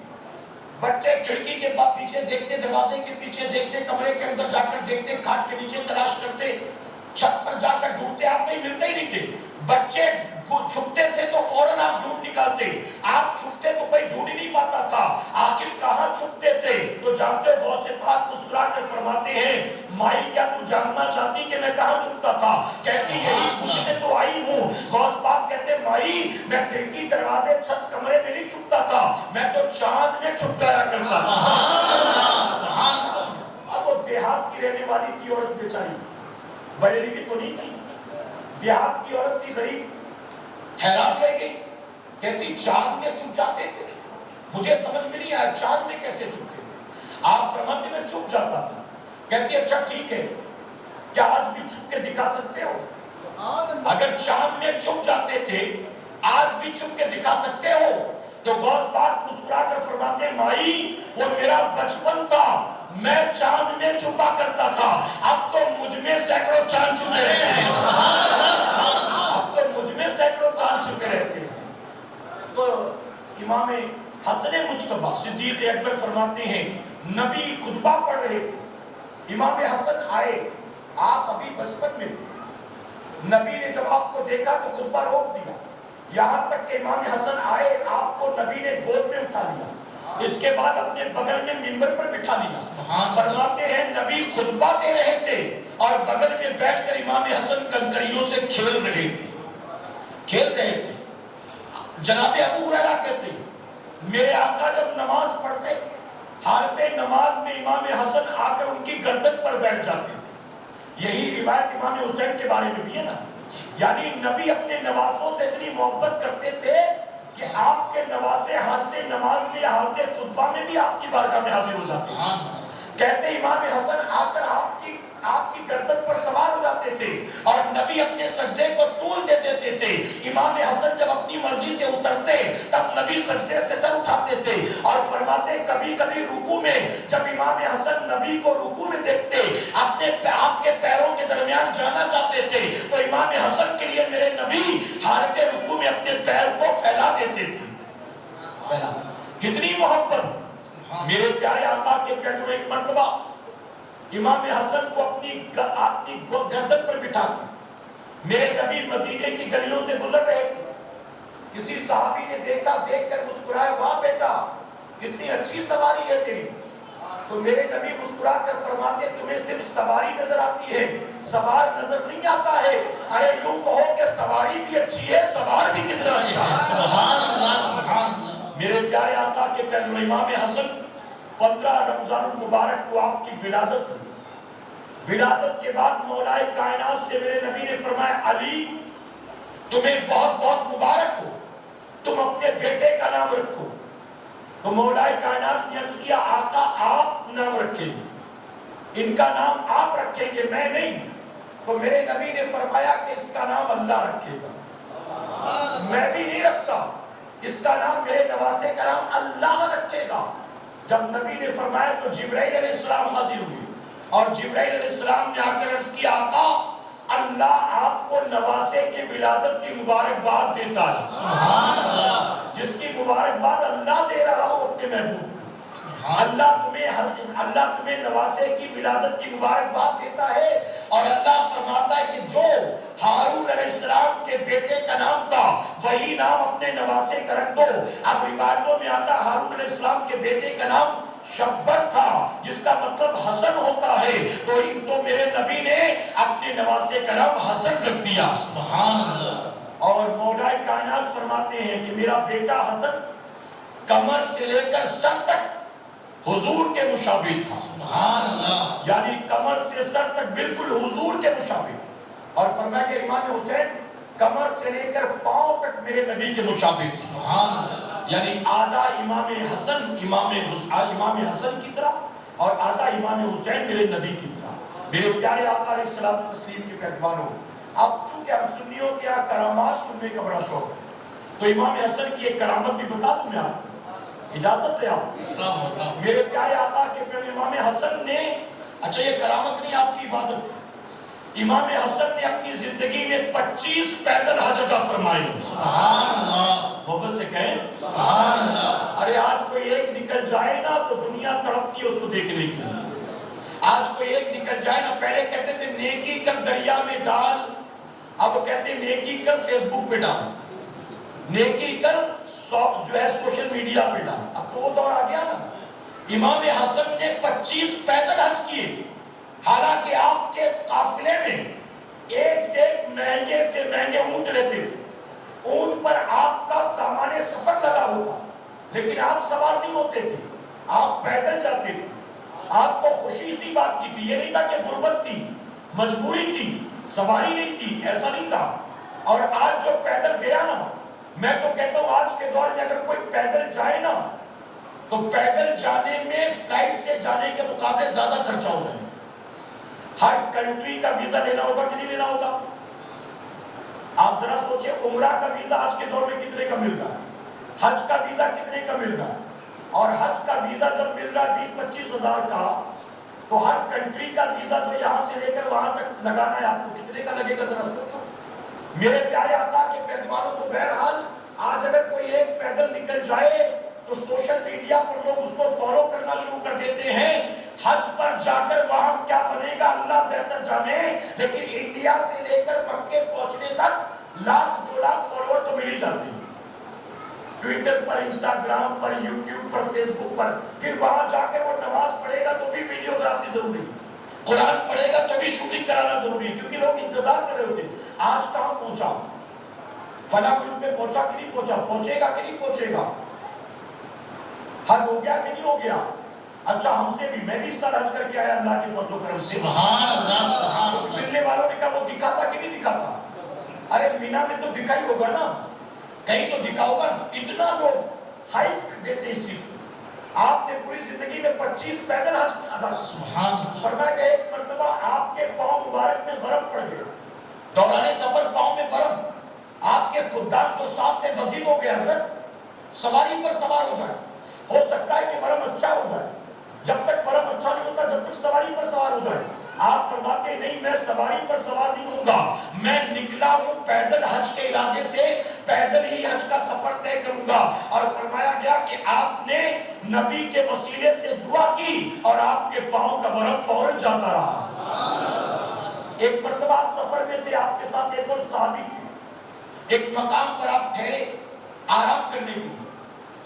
بچے کھڑکی کے پیچھے دیکھتے، دروازے کے پیچھے دیکھتے، کمرے کے اندر جا کر دیکھتے، کھاٹ کے نیچے تلاش کرتے، چھت پر جا کر ڈھونڈتے، آپ نہیں ملتے ہی نہیں تھے۔ بچے چھپتے تھے تو فوراً آپ ڈھونڈ نکالتے، آپ چھپتے تو کوئی ڈھونڈ ہی نہیں پاتا تھا، آخر کہاں چھپتے تھے؟ تو جانتے غوث پاک مسکرا کر فرماتے ہیں مائی کیا تو جاننا چاہتی کہ میں کہاں چھپتا تھا؟ کہتی یہی پوچھنے تو آئی ہوں۔ غوث پاک کہتے مائی میں کھڑکی دروازے چھت کمرے میں نہیں چھپتا تھا، میں تو چاند میں چھپ جایا کرتا تھا۔ اب وہ دیہات کی رہنے والی تھی عورت بیچاری، بریلی کی تو نہیں تھی، دیہات کی عورت تھی، غریب، حیران رہ گئی، کہتی چاند میں چھپ جاتے تھے؟ مجھے سمجھ میں نہیں آیا چاند میں کیسے چھپتے تھے؟ آپ فرماتے میں چھپ جاتا تھا۔ کہتی اچھا ٹھیک ہے، کیا آج بھی چھپ کے دکھا سکتے ہو؟ اگر چاند میں چھپ جاتے تھے آج بھی چھپ کے دکھا سکتے ہو؟ تو غوث پاک مسکرا کر فرماتے مائی وہ میرا بچپن تھا، میں چاند میں چھپا کرتا تھا، اب تو مجھ میں سینکڑوں چاند چھپے رہتے ہیں، اب تو مجھ میں سینکڑوں چاند چھپے رہتے ہیں۔ تو امام حسن مجتبی صدیق اکبر فرماتے ہیں نبی خطبہ پڑھ رہے تھے، امام حسن آئے، آپ ابھی بچپن میں تھے، نبی نے جب آپ کو دیکھا تو خطبہ روک دیا، یہاں تک کہ امام حسن آئے آپ کو نبی نے گود میں اٹھا لیا، اس کے بعد اپنے بغل میں منبر پر بٹھا لیا۔ فرماتے ہیں نبی خطبہ دے رہے تھے اور بغل میں بیٹھ کر امام حسن کنکریوں سے کھیل رہے تھے۔ جناب ابو ہریرہ کہتے ہیں میرے آقا جب نماز پڑھتے حالت نماز میں امام حسن آ کر ان کی گردن پر بیٹھ جاتے تھے۔ یہی روایت امام حسین کے بارے میں بھی ہے نا، یعنی نبی اپنے نواسوں سے اتنی محبت کرتے تھے کہ آپ کے نواسے حالت نماز میں حالت خطبہ میں بھی آپ کی بارگاہ میں حاضر ہو جاتے ہیں۔ کہتے امام حسن آ کر آپ کی گردن پر سوار ہو جاتے تھے اور نبی اپنے سجدے کو طول دے دیتے تھے۔ امام حسن جب اپنی مرضی سے اترتے تب نبی سجدے سے سر اٹھاتے تھے اور فرماتے کبھی کبھی رکوع میں جب امام حسن نبی کو رکوع میں دیکھتے آپ کے پیروں کے درمیان جانا چاہتے تھے تو امام حسن کے لیے میرے نبی حالت رکوع میں اپنے پیر کو پھیلا دیتے تھے۔ کتنی محبت! میرے پیارے آقا کے پیٹ میں ایک مرتبہ امام حسن کو اپنی گردن پر بٹھا کے میرے نبی مدینے کی گلیوں سے گزر رہے تھے، کسی صحابی نے دیکھا، دیکھ کر مسکرائے واہ بیٹا کتنی اچھی سواری ہے تیری، تو میرے نبی مسکرا کر فرماتے تمہیں صرف سواری نظر آتی ہے، سوار نظر نہیں آتا ہے، ارے یوں کہو کہ سواری بھی اچھی ہے، سوار بھی کتنا اچھا ہے۔ سبحان اللہ، سبحان اللہ۔ میرے پیارے آقا کے پیغمبر امام حسن 15 رمضان المبارک کو آپ کی ولادت ہوئی، ولادت کے بعد مولا کائنات سے میرے نبی نے فرمایا علی تمہیں بہت بہت مبارک ہو، تم اپنے بیٹے کا نام رکھو، تو مولا کائنات نے عرض کیا آقا آپ نام رکھیں گے، ان کا نام آپ رکھیں گے میں نہیں، تو میرے نبی نے فرمایا کہ اس کا نام اللہ رکھے گا، میں بھی نہیں رکھتا، اس کا نام میرے نواسے کا نام اللہ رکھے گا۔ جب نبی نے فرمایا تو جبرائیل علیہ السلام حاضر ہوئے اور جبرائیل علیہ السلام نے آ کر عرض کیا آقا اللہ آپ کو نواسے کی ولادت کی مبارکباد دیتا ہے، سبحان اللہ۔ جس کی مبارکباد اللہ دے رہا ہو اپنے محبوب کو، اللہ تمہیں نواسے کی ولادت کی مبارکباد دیتا ہے، اور اللہ فرماتا ہے کہ جو ہارون علیہ السلام کے بیٹے کا نام تھا وہی نام اپنے نواسے کا رکھ دو۔ اب روایتوں میں آتا ہارون علیہ السلام کے بیٹے کا نام شبر تھا جس کا مطلب حسن ہوتا ہے، تو میرے نبی نے اپنے نواسے کرم حسن رکھ دیا۔ سبحان اللہ۔ اور مولا کائنات فرماتے ہیں کہ میرا بیٹا حسن کمر سے لے کر سر تک حضور کے مشابہ تھا۔ سبحان اللہ۔ یعنی کمر سے سر تک بالکل حضور کے مشابہ، اور فرمایا کہ امام حسین کمر سے لے کر پاؤں تک میرے نبی کے مشابہ تھا۔ سبحان اللہ۔ یعنی آدھا امام حسن کی طرح اور آدھا امام حسین میرے نبی کی طرح۔ میرے پیارے آقا علیہ السلام تسلیم کے پیروانوں، اب چونکہ ہم سنیوں کے یہاں کرامات سننے کا بڑا شوق ہے، تو امام حسن کی ایک کرامت بھی بتا دوں میں آپ کو، اجازت ہے آپ؟ میرے پیارے آقا کے پیارے امام حسن نے، اچھا یہ کرامت نہیں آپ کی عبادت تھی، امام حسن نے اپنی زندگی میں 25 پیدل حج ادا فرمائے۔ سبحان اللہ۔ محبت سے کہیں سبحان اللہ۔ ارے آج کوئی ایک نکل جائے نا تو دنیا تڑپتی ہے اس کو دیکھنے کے لیے۔ آج کوئی ایک نکل جائے نا، پہلے کہتے تھے نیکی کر دریا میں ڈال، اب کہتے ہیں نیکی کر فیس بک پہ ڈال، نیکی کر جو ہے سوشل میڈیا پہ ڈال، اب تو وہ دور آ گیا نا۔ امام حسن نے 25 پیدل حج کیے، حالانکہ آپ کے قافلے میں ایک سے مہنگے سے مہنگے اونٹ رہتے تھے، اونٹ پر آپ کا سامان سفر لگا ہوتا، لیکن آپ سوار نہیں ہوتے تھے، آپ پیدل جاتے تھے۔ آپ کو خوشی سی بات کی تھی، یہ نہیں تھا کہ غربت تھی، مجبوری تھی، سواری نہیں تھی، ایسا نہیں تھا۔ اور آج جو پیدل گیا نا، میں تو کہتا ہوں آج کے دور میں اگر کوئی پیدل جائے نا تو پیدل جانے میں فلائٹ سے جانے کے مقابلے زیادہ خرچہ ہو جائے۔ ہر کنٹری کا ویزا لینا ہوگا کہ نہیں لینا ہوگا؟ آپ ذرا سوچیں، عمرہ کا ویزا آج کے دور میں کتنے کا مل رہا ہے، حج کا ویزا کتنے کا مل رہا ہے، اور حج کا ویزا جب مل رہا ہے 20-25 ہزار کا، تو ہر کنٹری کا ویزا جو یہاں سے لے کر وہاں تک لگانا ہے آپ کو کتنے کا لگے گا، ذرا سوچو۔ میرے پیارے آقا کے پیروانوں، تو بہرحال آج اگر کوئی ایک پیدل نکل جائے تو سوشل میڈیا پر لوگ اس کو فالو کرنا شروع کر دیتے ہیں۔ حج پر جا کر وہاں کیا بنے گا اللہ بہتر جانے، لیکن انڈیا سے لے کر مکے پہنچنے تک 1,00,000-2 لاکھ فالوور تو مل ہی جاتے ہیں، ٹویٹر پر، انسٹاگرام پر، یوٹیوب پر، فیس بک پر۔ پھر وہاں جا کر وہ نماز پڑھے گا تو بھی ویڈیوگرافی ضروری ہے، قرآن پڑھے گا تو بھی شوٹنگ کرانا ضروری ہے، کیونکہ لوگ انتظار کر رہے ہوتے ہیں آج کہاں پہنچا، فلاں ملک میں پہنچا کہ نہیں پہنچا، پہنچے گا کہ نہیں پہنچے گا، حج ہو گیا کہ نہیں ہو گیا۔ اچھا ہم سے بھی، میں بھی اس سال حج کر کے آیا اللہ کے فضل و کرم سے۔ سبحان اللہ۔ سبحان کچھ ملنے والوں نے کہا وہ دکھاتا کہ نہیں دکھاتا، ارے مینا میں تو دکھا ہی ہوگا نا، کہیں تو دکھا ہوگا نا، اتنا لوگ ہائپ دیتے اس چیز کو۔ آپ نے پوری زندگی میں 25 پیدل حج ادا کیا، فرمایا کہ ایک مرتبہ آپ کے پاؤں مبارک میں ورم پڑ گیا، دوران سفر پاؤں میں ورم، آپ کے خدام جو ساتھ تھے مزید ہو گئے، حضرت سواری پر سوار ہو جائے، ہو سکتا ہے کہ ورم اچھا ہو جائے، جب تک ورم اچھا نہیں ہوتا جب تک سواری پر سوار ہو جائے۔ آپ فرماتے نہیں میں سواری پر سوار نہیں ہوں گا، میں نکلا ہوں پیدل حج کے ارادے سے، پیدل ہی حج کا سفر طے کروں گا۔ اور فرمایا گیا کہ آپ نے نبی کے وسیلے سے دعا کی اور آپ کے پاؤں کا ورم فوراً جاتا رہا۔ ایک مرتبہ آپ سفر میں تھے، آپ کے ساتھ ایک اور صحابی تھے، ایک مقام پر آپ ٹھہرے آرام کرنے کے لیے،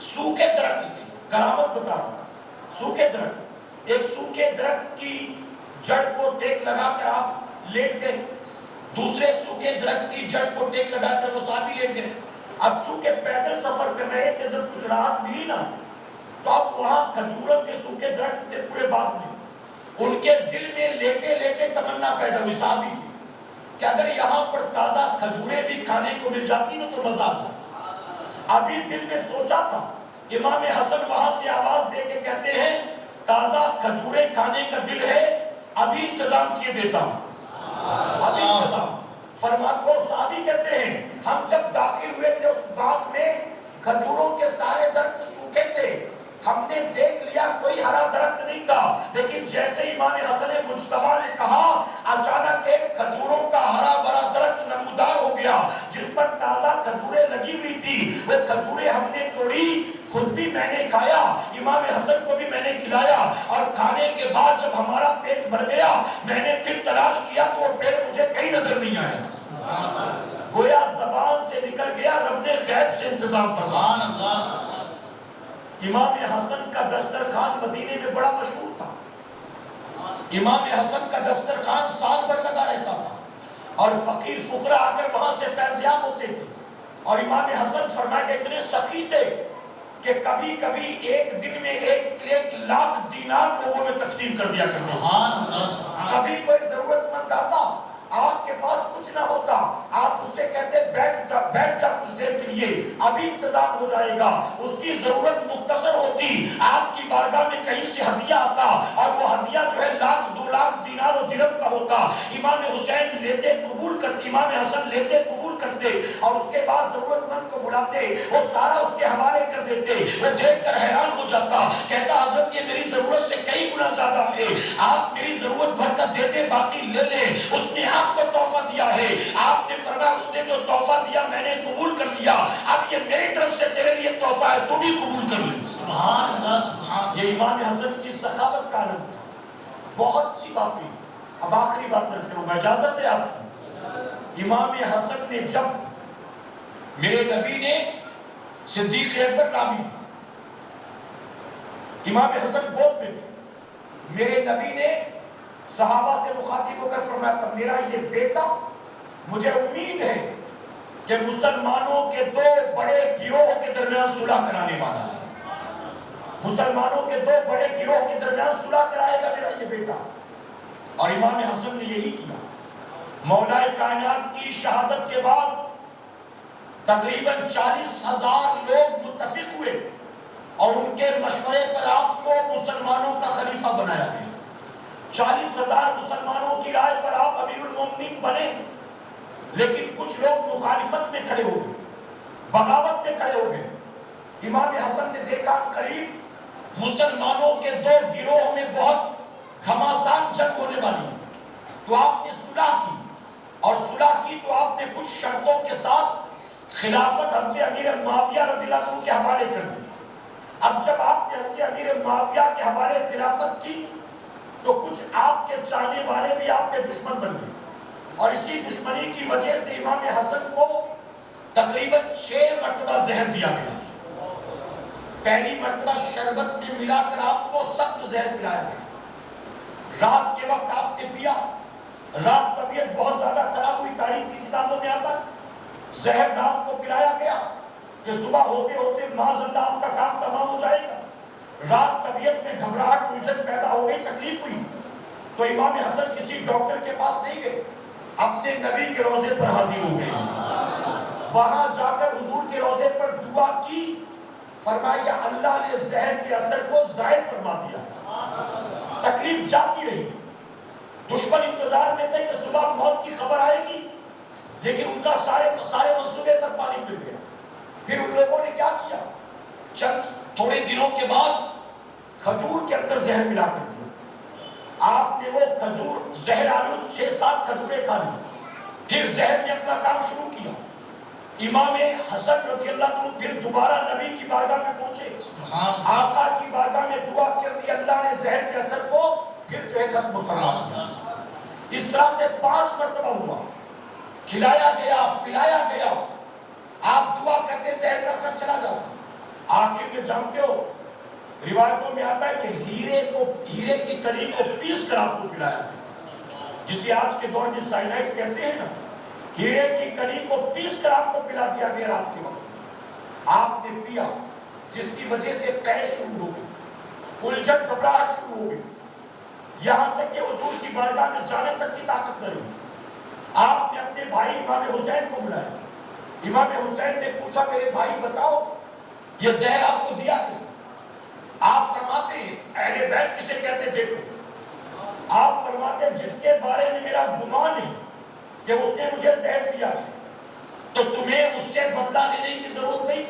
سوکھے درخت تھے، کرامت بتا رہا ہوں، سوکھے درخت، ایک سوکھے درخت کی جڑ کو ٹیک لگا کر آپ لیٹ گئے، دوسرے سوکھے درخت کی جڑ کو ٹیک لگا کر وہ صحابی لیٹ گئے۔ اب چونکہ پیدل سفر کر رہے تھے، جب کچھ راحت ملی نا تو اب وہاں کھجوروں کے سوکھے درخت تھے پورے باغ میں، ان کے دل میں لیٹے لیٹے تمنا پیدا ہوئی صحابی کی کہ اگر یہاں پر تازہ کھجوریں بھی کھانے کو مل جاتی نا تو مزہ آتا۔ ابھی دل میں سوچا تھا، امام حسن وہاں سے آواز دے کے کہتے ہیں تازہ کھجوریں کھانے کا دل ہے، ابھی انتظام کیے دیتا ہوں، ابھی انتظام۔ فرماتے ہو صحابی کہتے ہیں ہم جب داخل ہوئے تھے اس باغ میں کھجوروں کے سارے درخت سوکھے تھے، ہم نے دیکھ لیا کوئی ہرا درخت نہیں تھا، لیکن جیسے امام حسن مجتبیٰ نے کہا اچانک ایک کھجوروں کا ہرا بھرا درخت نمودار ہو گیا جس پر تازہ کھجوریں لگی ہوئی تھی۔ وہ کھجوریں ہم نے توڑی، خود بھی میں نے کھایا، امام حسن کو بھی میں نے کھلایا، اور کھانے کے بعد جب ہمارا پیٹ بھر گیا میں نے پھر تلاش کیا تو وہ پیٹ مجھے کہیں نظر نہیں آیا۔ گویا زبان سے نکل گیا، رب نے غیب سے انتظام فرمایا۔ امام حسن کا دسترخوان مدینے میں بڑا مشہور تھا، امام حسن کا دسترخوان سال بھر لگا رہتا تھا اور فقیر فقراء آ کر وہاں سے فیضیاب ہوتے تھے. اور امام حسن فرمایا کہ اتنے سخی تھے کہ کبھی کبھی ایک دن میں 1,00,000 دینار لوگوں میں تقسیم کر دیا کرتے تھے. کبھی کوئی ضرورت مند آتا, آپ کے پاس کچھ نہ ہوتا, آپ اس سے کہتے بیٹھ جا کچھ دیر کے لیے, ابھی انتظام ہو جائے گا. اس کی ضرورت مختصر ہوتی, آپ کی بارگاہ میں کہیں سے ہدیہ آتا اور وہ ہدیہ جو ہے 1,00,000-2,00,000 دینار و درہم کا ہوتا. امام حسین لیتے قبول کرتے, امام حسن لیتے قبول کرتے اور اس کے بعد ضرورت مند کو بلاتے, وہ سارا اس کے حوالے کر دیتے. وہ دیکھ کر حیران ہو جاتا, کہتا حضرت یہ میری ضرورت سے کئی گنا زیادہ ہے, آپ میری ضرورت بھر کر دے دیں, باقی لے لیں. اس نے آپ کو تحفہ دیا ہے, آپ نے فرمایا اس نے جو تحفہ دیا میں نے قبول کر لیا, اب یہ میری طرف سے تیرے لیے تحفہ ہے, تو بھی قبول کر لے. سبحان اللہ سبحان. یہ امام حسن کی سخاوت کا علم تھا. بہت سی باتیں, اب آخری بات درس کروں گا, اجازت ہے آپ کی. امام حسن نے جب میرے نبی نے صدیق اکبر راوی, امام حسن گود میں تھے, میرے نبی نے صحابہ سے مخاطب ہو کر فرمایا تھا میرا یہ بیٹا مجھے امید ہے کہ مسلمانوں کے 2 بڑے گروہوں کے درمیان صلح کرانے والا ہے. مسلمانوں کے 2 بڑے گروہوں کے درمیان صلح کرائے گا میرا یہ بیٹا. اور امام حسن نے یہی کیا. مولا کائنات کی شہادت کے بعد تقریباً 40,000 لوگ متفق ہوئے اور ان کے مشورے پر آپ کو مسلمانوں کا خلیفہ بنایا گیا. 40,000 مسلمانوں کی رائے پر آپ امیر المومنین بنے, لیکن کچھ لوگ مخالفت میں کھڑے ہو گئے, بغاوت میں کھڑے ہو گئے. امام حسن نے دیکھا قریب مسلمانوں کے 2 گروہوں میں بہت گھماسان جنگ ہونے والی, تو آپ نے صلح کی, اور صلح کی تو آپ نے کچھ شرطوں کے ساتھ خلافت حضرت امیر معاویہ رضی اللہ عنہ کے حوالے کر دی. اب جب آپ نے حضرت امیر معاویہ کے حوالے خلافت کی تو کچھ آپ کے چاہنے والے بھی آپ کے دشمن بن گئے, اور اسی دشمنی کی وجہ سے امام حسن کو تقریباً 6 مرتبہ زہر دیا گیا. پہلی مرتبہ شربت میں ملا کر آپ کو سخت زہر پلایا گیا. رات کے وقت آپ نے پیا, رات طبیعت بہت زیادہ خراب ہوئی, تاریخ کی کتابوں میں آتا زہر رات کو پلایا گیا کہ صبح ہوتے ہوتے معاذ اللہ آپ کا کام تمام ہو جائے گا. رات طبیعت میں گھبراہٹ الجھن پیدا ہو گئی, تکلیف ہوئی, تو امام حسن کسی ڈاکٹر کے پاس نہیں گئے, اپنے نبی کے روضے پر حاضر ہو گئے. وہاں جا کر حضور کے روضے پر دعا کی, فرمایا اللہ نے زہر کے اثر کو زائد فرما دیا. تکلیف جاتی رہی, دشمن انتظار میں تھے کہ صبح موت کی خبر آئے گی, لیکن ان کا سارے منصوبے پر پانی پھر گیا. پھر ان لوگوں نے کیا کیا, چند تھوڑے دنوں کے بعد کھجور کے اندر زہر ملا کر دیا. آپ نے وہ کھجور زہر آلود 6-7 کھجوریں کھا لی, پھر زہر نے اپنا کام شروع کیا. امام حسن رضی اللہ عنہ پھر دوبارہ نبی کی بارگاہ میں پہنچے, آقا کی بارگاہ میں دعا کر دی, اللہ نے زہر کے اثر کو پھر جو ہے ختم فرما دیا. اس طرح سے 5 مرتبہ ہوا, کھلایا گیا, پلایا گیا, آپ دعا کرتے زہر کا اثر چلا جاتا. آخر میں جانتے ہو روایتوں میں آتا ہے کہ ہیرے کی کلی کو پیس کر آپ کو پلایا تھا, جسے آج کے دور میں سائنائڈ کہتے ہیں نا. ہیرے کی کلی کو پیس کر آپ کو پلا دیا گیا رات کے وقت. آپ نے پیا, جس کی وجہ سے قے شروع ہو گئی, الجھن گھبراہٹ شروع ہو گئی, یہاں تک کہ حضور کی بارگاہ میں جانے تک کی طاقت نہ رہی. آپ نے اپنے بھائی امام حسین کو بلایا. امام حسین نے پوچھا میرے بھائی بتاؤ یہ زہر آپ کو دیا کس نے؟ آپ فرماتے ہیں اہل بیت کسے کہتے دیکھو, آپ فرماتے جس کے بارے میں میرا گمان ہے کہ اس نے مجھے زہر دیا ہے, تو تمہیں اس سے بدلہ لینے کی ضرورت نہیں.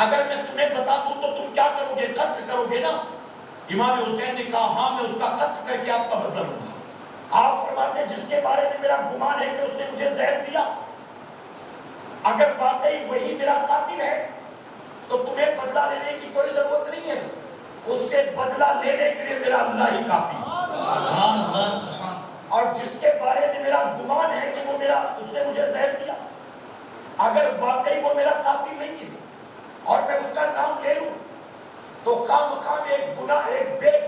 اگر میں تمہیں بتا دوں تو تم کیا کرو گے, قتل کرو گے نا. امام حسین نے کہا ہاں میں اس کا قتل کر کے آپ کا بدلہ لوں گا. آپ فرماتے جس کے بارے میں میرا گمان ہے کہ اس نے مجھے زہر دیا, اگر واقعی وہی میرا قاتل ہے تو تمہیں بدلہ لینے کی کوئی ضرورت نہیں ہے, اس سے بدلہ لینے کے لیے میرا اللہ ہی کافی. اور جس کے بارے میں میرا گمان ہے کہ وہ اس نے مجھے زہر دیا, اگر واقعی وہ میرا قاتل نہیں ہے اور میں اس کا نام لے لوں تو خام ایک بے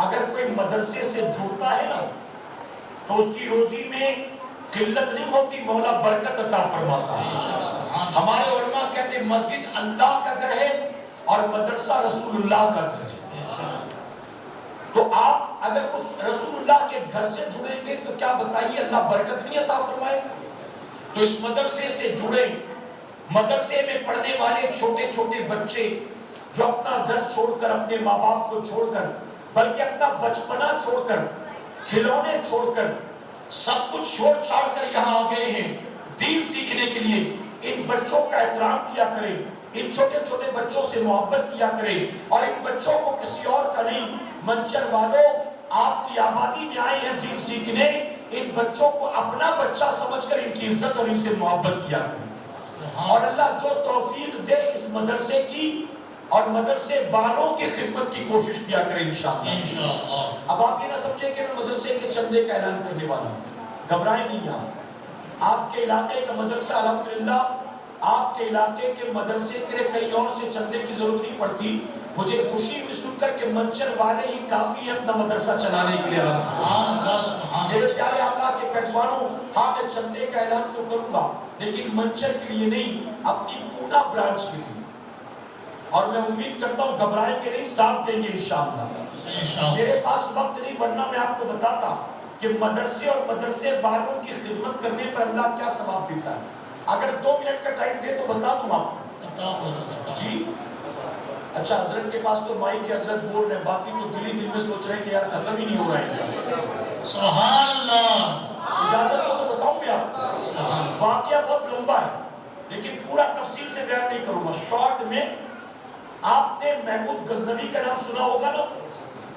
اگر کوئی مدرسے سے جڑتا ہے نا تو اس کی روزی میں قلت نہیں ہوتی، مولا برکت عطا فرماتا ہے۔ ہمارے علماء کہتے ہیں مسجد اللہ کا گھر ہے اور مدرسہ رسول اللہ کا گھر ہے۔ تو آپ اگر اس رسول اللہ کے گھر سے جڑیں گے تو کیا بتائیے اللہ برکت نہیں عطا فرمائے؟ تو اس مدرسے سے جڑے، مدرسے میں پڑھنے والے چھوٹے چھوٹے بچے جو اپنا گھر چھوڑ کر، اپنے ماں باپ کو چھوڑ کر، بلکہ اپنا بچپنا چھوڑ کر، کھلونے چھوڑ کر، سب کچھ چھوڑ چھاڑ کر یہاں آ گئے ہیں دین سیکھنے کے لیے، ان بچوں کا احترام کیا کریں، ان چھوٹے چھوٹے بچوں سے محبت کیا کریں، اور ان بچوں کو کسی اور کا نہیں، منچر والوں آپ کی آبادی میں آئے ہیں دین سیکھنے، ان بچوں کو اپنا بچہ سمجھ کر ان کی عزت اور ان سے محبت کیا کریں۔ اور اللہ جو توفیق دے اس مدرسے کی اور مدرسے والوں کی خدمت کی کوشش کیا کریں انشاءاللہ۔ اب آپ یہ نہ سمجھے کہ میں مدرسے کے چندے کا اعلان کرنے والا ہوں، گھبرائیں نہیں آپ کے علاقے کا مدرسہ الحمدللہ، آپ کے علاقے کے مدرسے کے لیے کہیں اور سے چندے کی ضرورت نہیں پڑتی۔ مجھے خوشی ہوئی سن کر کہ منچر والے ہی کافی ہے اپنا مدرسہ چلانے کے لیے۔ میرے پیارے آقا کے پیٹوانوں، ہاں میں چندے کا اعلان تو کروں گا لیکن منچر کے لیے نہیں، اپنی پونا برانچ کے لیے، اور میں امید کرتا ہوں گھبرائیں گے نہیں، ساتھ دیں گے انشاءاللہ۔ میرے پاس وقت نہیں ورنہ میں آپ کو بتاتا کہ مدرسے اور مدرسے والوں کی خدمت کرنے پر اللہ کیا ثواب دیتا ہے۔ اگر 2 منٹ کا ٹائم دے تو بتا دوں آپ جی؟ اچھا حضرت کے پاس تو مائک کے حضرت بول رہے ہیں، باقی تو دل ہی دل میں سوچ رہے ہیں کہ یار ختم ہی نہیں ہو رہا ہے۔ سبحان اللہ۔ اجازت ہو تو بتاؤں میں آپ کو، واقعہ بہت لمبا ہے لیکن پورا تفصیل سے بیان نہیں کروں گا، شارٹ میں۔ آپ نے محمود غزنوی کا نام سنا ہوگا نا،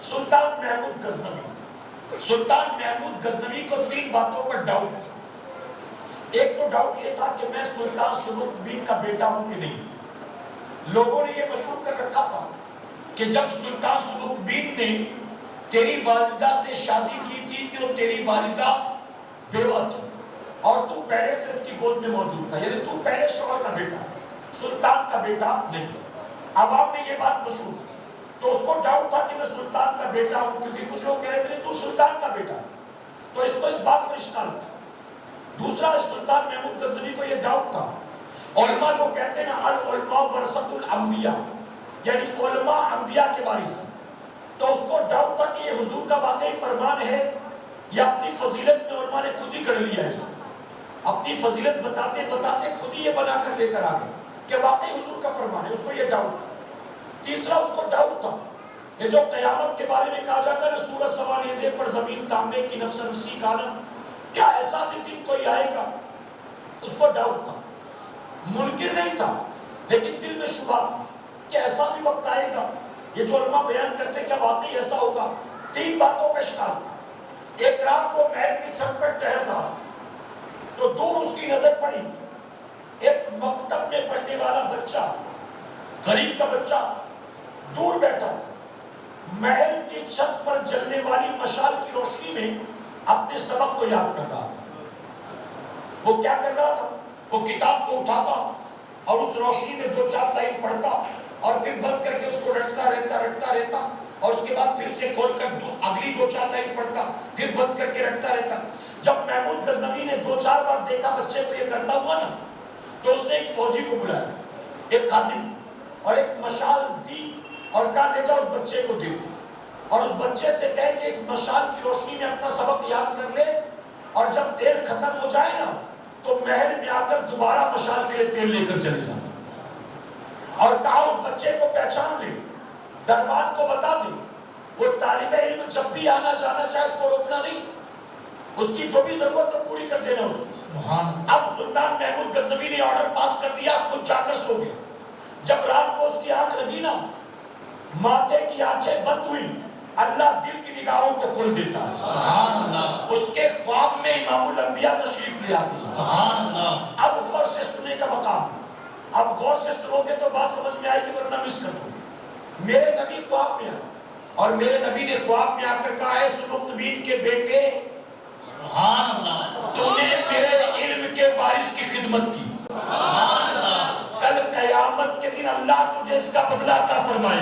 سلطان محمود غزنوی۔ سلطان محمود غزنوی کو 3 باتوں پر ڈاؤٹ تھا۔ ایک تو ڈاؤٹ یہ تھا کہ میں سلطان سلوک الدین کا بیٹا ہوں کہ نہیں۔ لوگوں نے یہ مشہور کر رکھا تھا کہ جب سلطان سلوک الدین نے تیری والدہ سے شادی کی تھی کہ وہ تیری والدہ بیوہ تھی اور تو پہلے سے اس کی گود میں موجود تھا، یعنی تو پہلے شوہر کا بیٹا، سلطان کا بیٹا نہیں۔ عوام میں یہ بات مشہور تھی، تو اس کو ڈاؤٹ تھا کہ میں سلطان کا بیٹا ہوں، کیونکہ کچھ لوگ کہہ رہے تھے تو سلطان کا بیٹا، تو اس کو اس بات میں اشکال تھا۔ دوسرا، سلطان محمود غزنوی کو یہ ڈاؤٹ تھا، علماء جو کہتے ہیں نا العلماء ورثۃ الانبیاء، یعنی علماء انبیاء کے وارث ہیں، تو اس کو ڈاؤٹ تھا کہ یہ حضور کا واقعی فرمان ہے یا اپنی فضیلت میں علماء نے خود ہی گڑھ لیا ہے، اس کو اپنی فضیلت بتاتے بتاتے خود ہی یہ بنا کر لے کر آگے کہ واقعی حضور کا فرمان ہے، اس کو یہ ڈاؤٹ تھا۔ تیسرا، اس کو ڈاؤٹ تھا یہ جو قیامت کے بارے میں کہا جاتا ہے نا، سورج سوا نیزے پر زمین تانبے کی نفس نفسی کا عالم، کیا ایسا بھی دن کوئی آئے گا؟ اس کو ڈاؤٹ تھا، منکر نہیں تھا لیکن دل میں شبہ تھا کہ ایسا بھی وقت آئے گا، یہ جو علماء بیان کرتے ہیں کیا واقعی ایسا ہوگا؟ 3 باتوں کا اشکال تھا۔ ایک رات وہ محل کی چھت پر ٹہل رہا تو دور اس کی نظر پڑی، ایک مکتب میں پڑھنے والا بچہ، غریب کا بچہ دور بیٹھا تھا، محل کی چھت پر جلنے والی مشال کی روشنی میں اپنے سبق کو یاد کر رہا تھا۔ وہ کیا کر رہا تھا؟ وہ کتاب کو اٹھاتا اور اس روشنی میں 2-4 لائن پڑھتا اور پھر بند کر کے اس کو رٹتا رہتا اور اس کے بعد پھر سے کھول کر اگلی 2-4 لائن پڑھتا، پھر بند کر کے رکھتا رہتا۔ جب محمود غزنوی نے 2-4 بار دیکھا بچے کو یہ کرتا ہوا نا، تو اس نے ایک فوجی کو بلایا، ایک خادم، اور ایک مشال دی اور کہا لے جاؤ اس بچے کو دے دو، اور اس بچے سے کہے کہ اس مشال کی روشنی میں اپنا سبق یاد کر لے، اور جب تیل ختم ہو جائے نا تو محل میں آ کر دوبارہ مشال کے لیے تیل لے کر چلے جانا، اور کہا اس بچے کو پہچان لے، دربان کو بتا دے، وہ طالب علم جب بھی آنا جانا چاہے اس کو روکنا نہیں، اس کی جو بھی ضرورت ہے پوری کر دینا اس کو۔ اب سلطان محمود غزنوی نے آرڈر پاس کر دیا، خود جا کر سو گیا۔ جب رات کو اس کی آنکھ لگی نا، ماتھے کی آنکھیں بند ہوئی، اللہ دل کی نگاہوں کو کھول دیتا ہے۔ اس کے خواب میں امام الانبیاء تشریف لے آتے ہیں۔ اب غور سے سننے کا مقام، اب غور سے سنو گے تو بات سمجھ میں آئے گی ورنہ مس کر دو۔ میرے نبی خواب میں آئے اور میرے نبی نے خواب میں آ کر کہا ہے سلوک الدین کے بیٹے، تو نے میرے علم کے وارث کی خدمت کی، کل قیامت کے دن اللہ تجھے اس کا بدلہ عطا فرمائے۔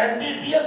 MBBS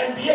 MBA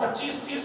25-30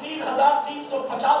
3,350 350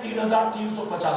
3350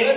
1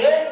1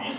20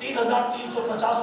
3350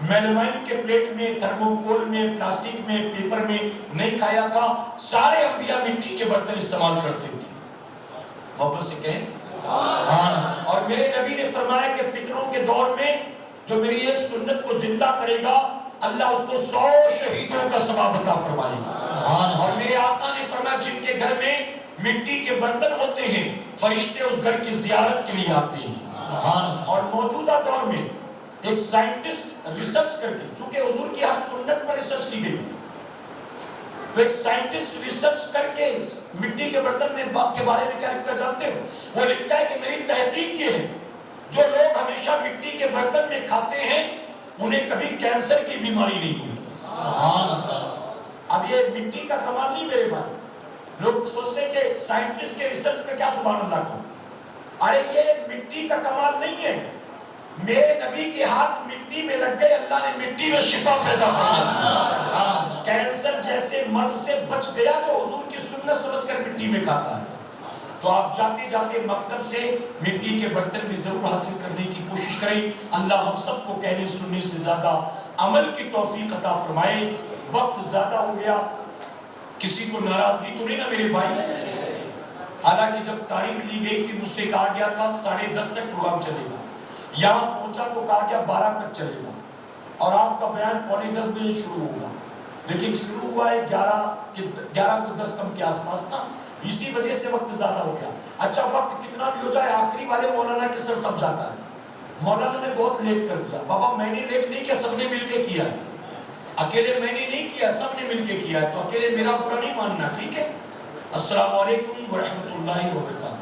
میلمائن کے پلیٹ میں، تھرموکول میں، پلاسٹک میں، پیپر میں نہیں کھایا تھا. سارے انبیاء مٹی کے برتن استعمال کرتے تھے. محبت سے کہیں اور میرے نبی نے فرمایا کہ فتنوں کے دور میں جو میری ایک سنت کو زندہ کرے گا اللہ اس کو 100 شہیدوں کا ثواب عطا فرمائے گا. اور میرے آقا نے فرمایا جن کے گھر میں مٹی کے برتن ہوتے ہیں فرشتے اس گھر کی زیارت کے لیے آتے ہیں. اور موجودہ دور میں ایک سائنٹسٹ ریسرچ کر کے، چونکہ حضور کی ہر سنت پر ریسرچ کی گئی، تو ایک سائنٹسٹ ریسرچ کر کے مٹی کے برتن میں کے بارے میں کیا لکھتا جانتے ہو؟ وہ لکھتا ہے کہ میری تحقیق یہ ہے جو لوگ ہمیشہ مٹی کے برتن میں کھاتے ہیں انہیں کبھی کینسر کی بیماری نہیں ہوئی. اب یہ مٹی کا کمال نہیں میرے بھائی. لوگ سوچتے ہیں کہ سائنٹسٹ کے ریسرچ میں کیا سبحان اللہ کو، ارے یہ مٹی کا کمال نہیں ہے. میرے نبی کے ہاتھ مٹی میں لگ گئے، اللہ نے مٹی میں شفا پیدا فرمائی. کینسر جیسے مرض سے بچ گیا جو حضور کی سنت سمجھ کر مٹی میں کھاتا ہے. تو آپ جاتے جاتے مکتب سے مٹی کے برتن بھی ضرور حاصل کرنے کی کوشش کریں. اللہ ہم سب کو کہنے سننے سے زیادہ عمل کی توفیق عطا فرمائے. وقت زیادہ ہو گیا، کسی کو ناراضگی تو نہیں نا میرے بھائی؟ حالانکہ جب تاریخ لی گئی تھی مجھ سے کہا گیا تھا 10:30 تک پروگرام چلے گا. یہاں پہنچا تو کہا گیا 12 تک چلے گا اور آپ کا بیان 9:45 بجے شروع ہوگا. لیکن شروع ہوا ہے 11:10 کے آس پاس نا، اسی وجہ سے وقت زیادہ ہو گیا. اچھا وقت کتنا بھی ہو جائے آخری والے مولانا کے سر سب جاتا ہے. مولانا نے بہت لیٹ کر دیا. بابا میں نے لیٹ نہیں کیا، سب نے مل کے کیا ہے. اکیلے میں نے نہیں کیا، سب نے مل کے کیا ہے. تو اکیلے میرا برا نہیں ماننا، ٹھیک ہے؟ السلام علیکم ورحمۃ اللہ وبرکاتہ.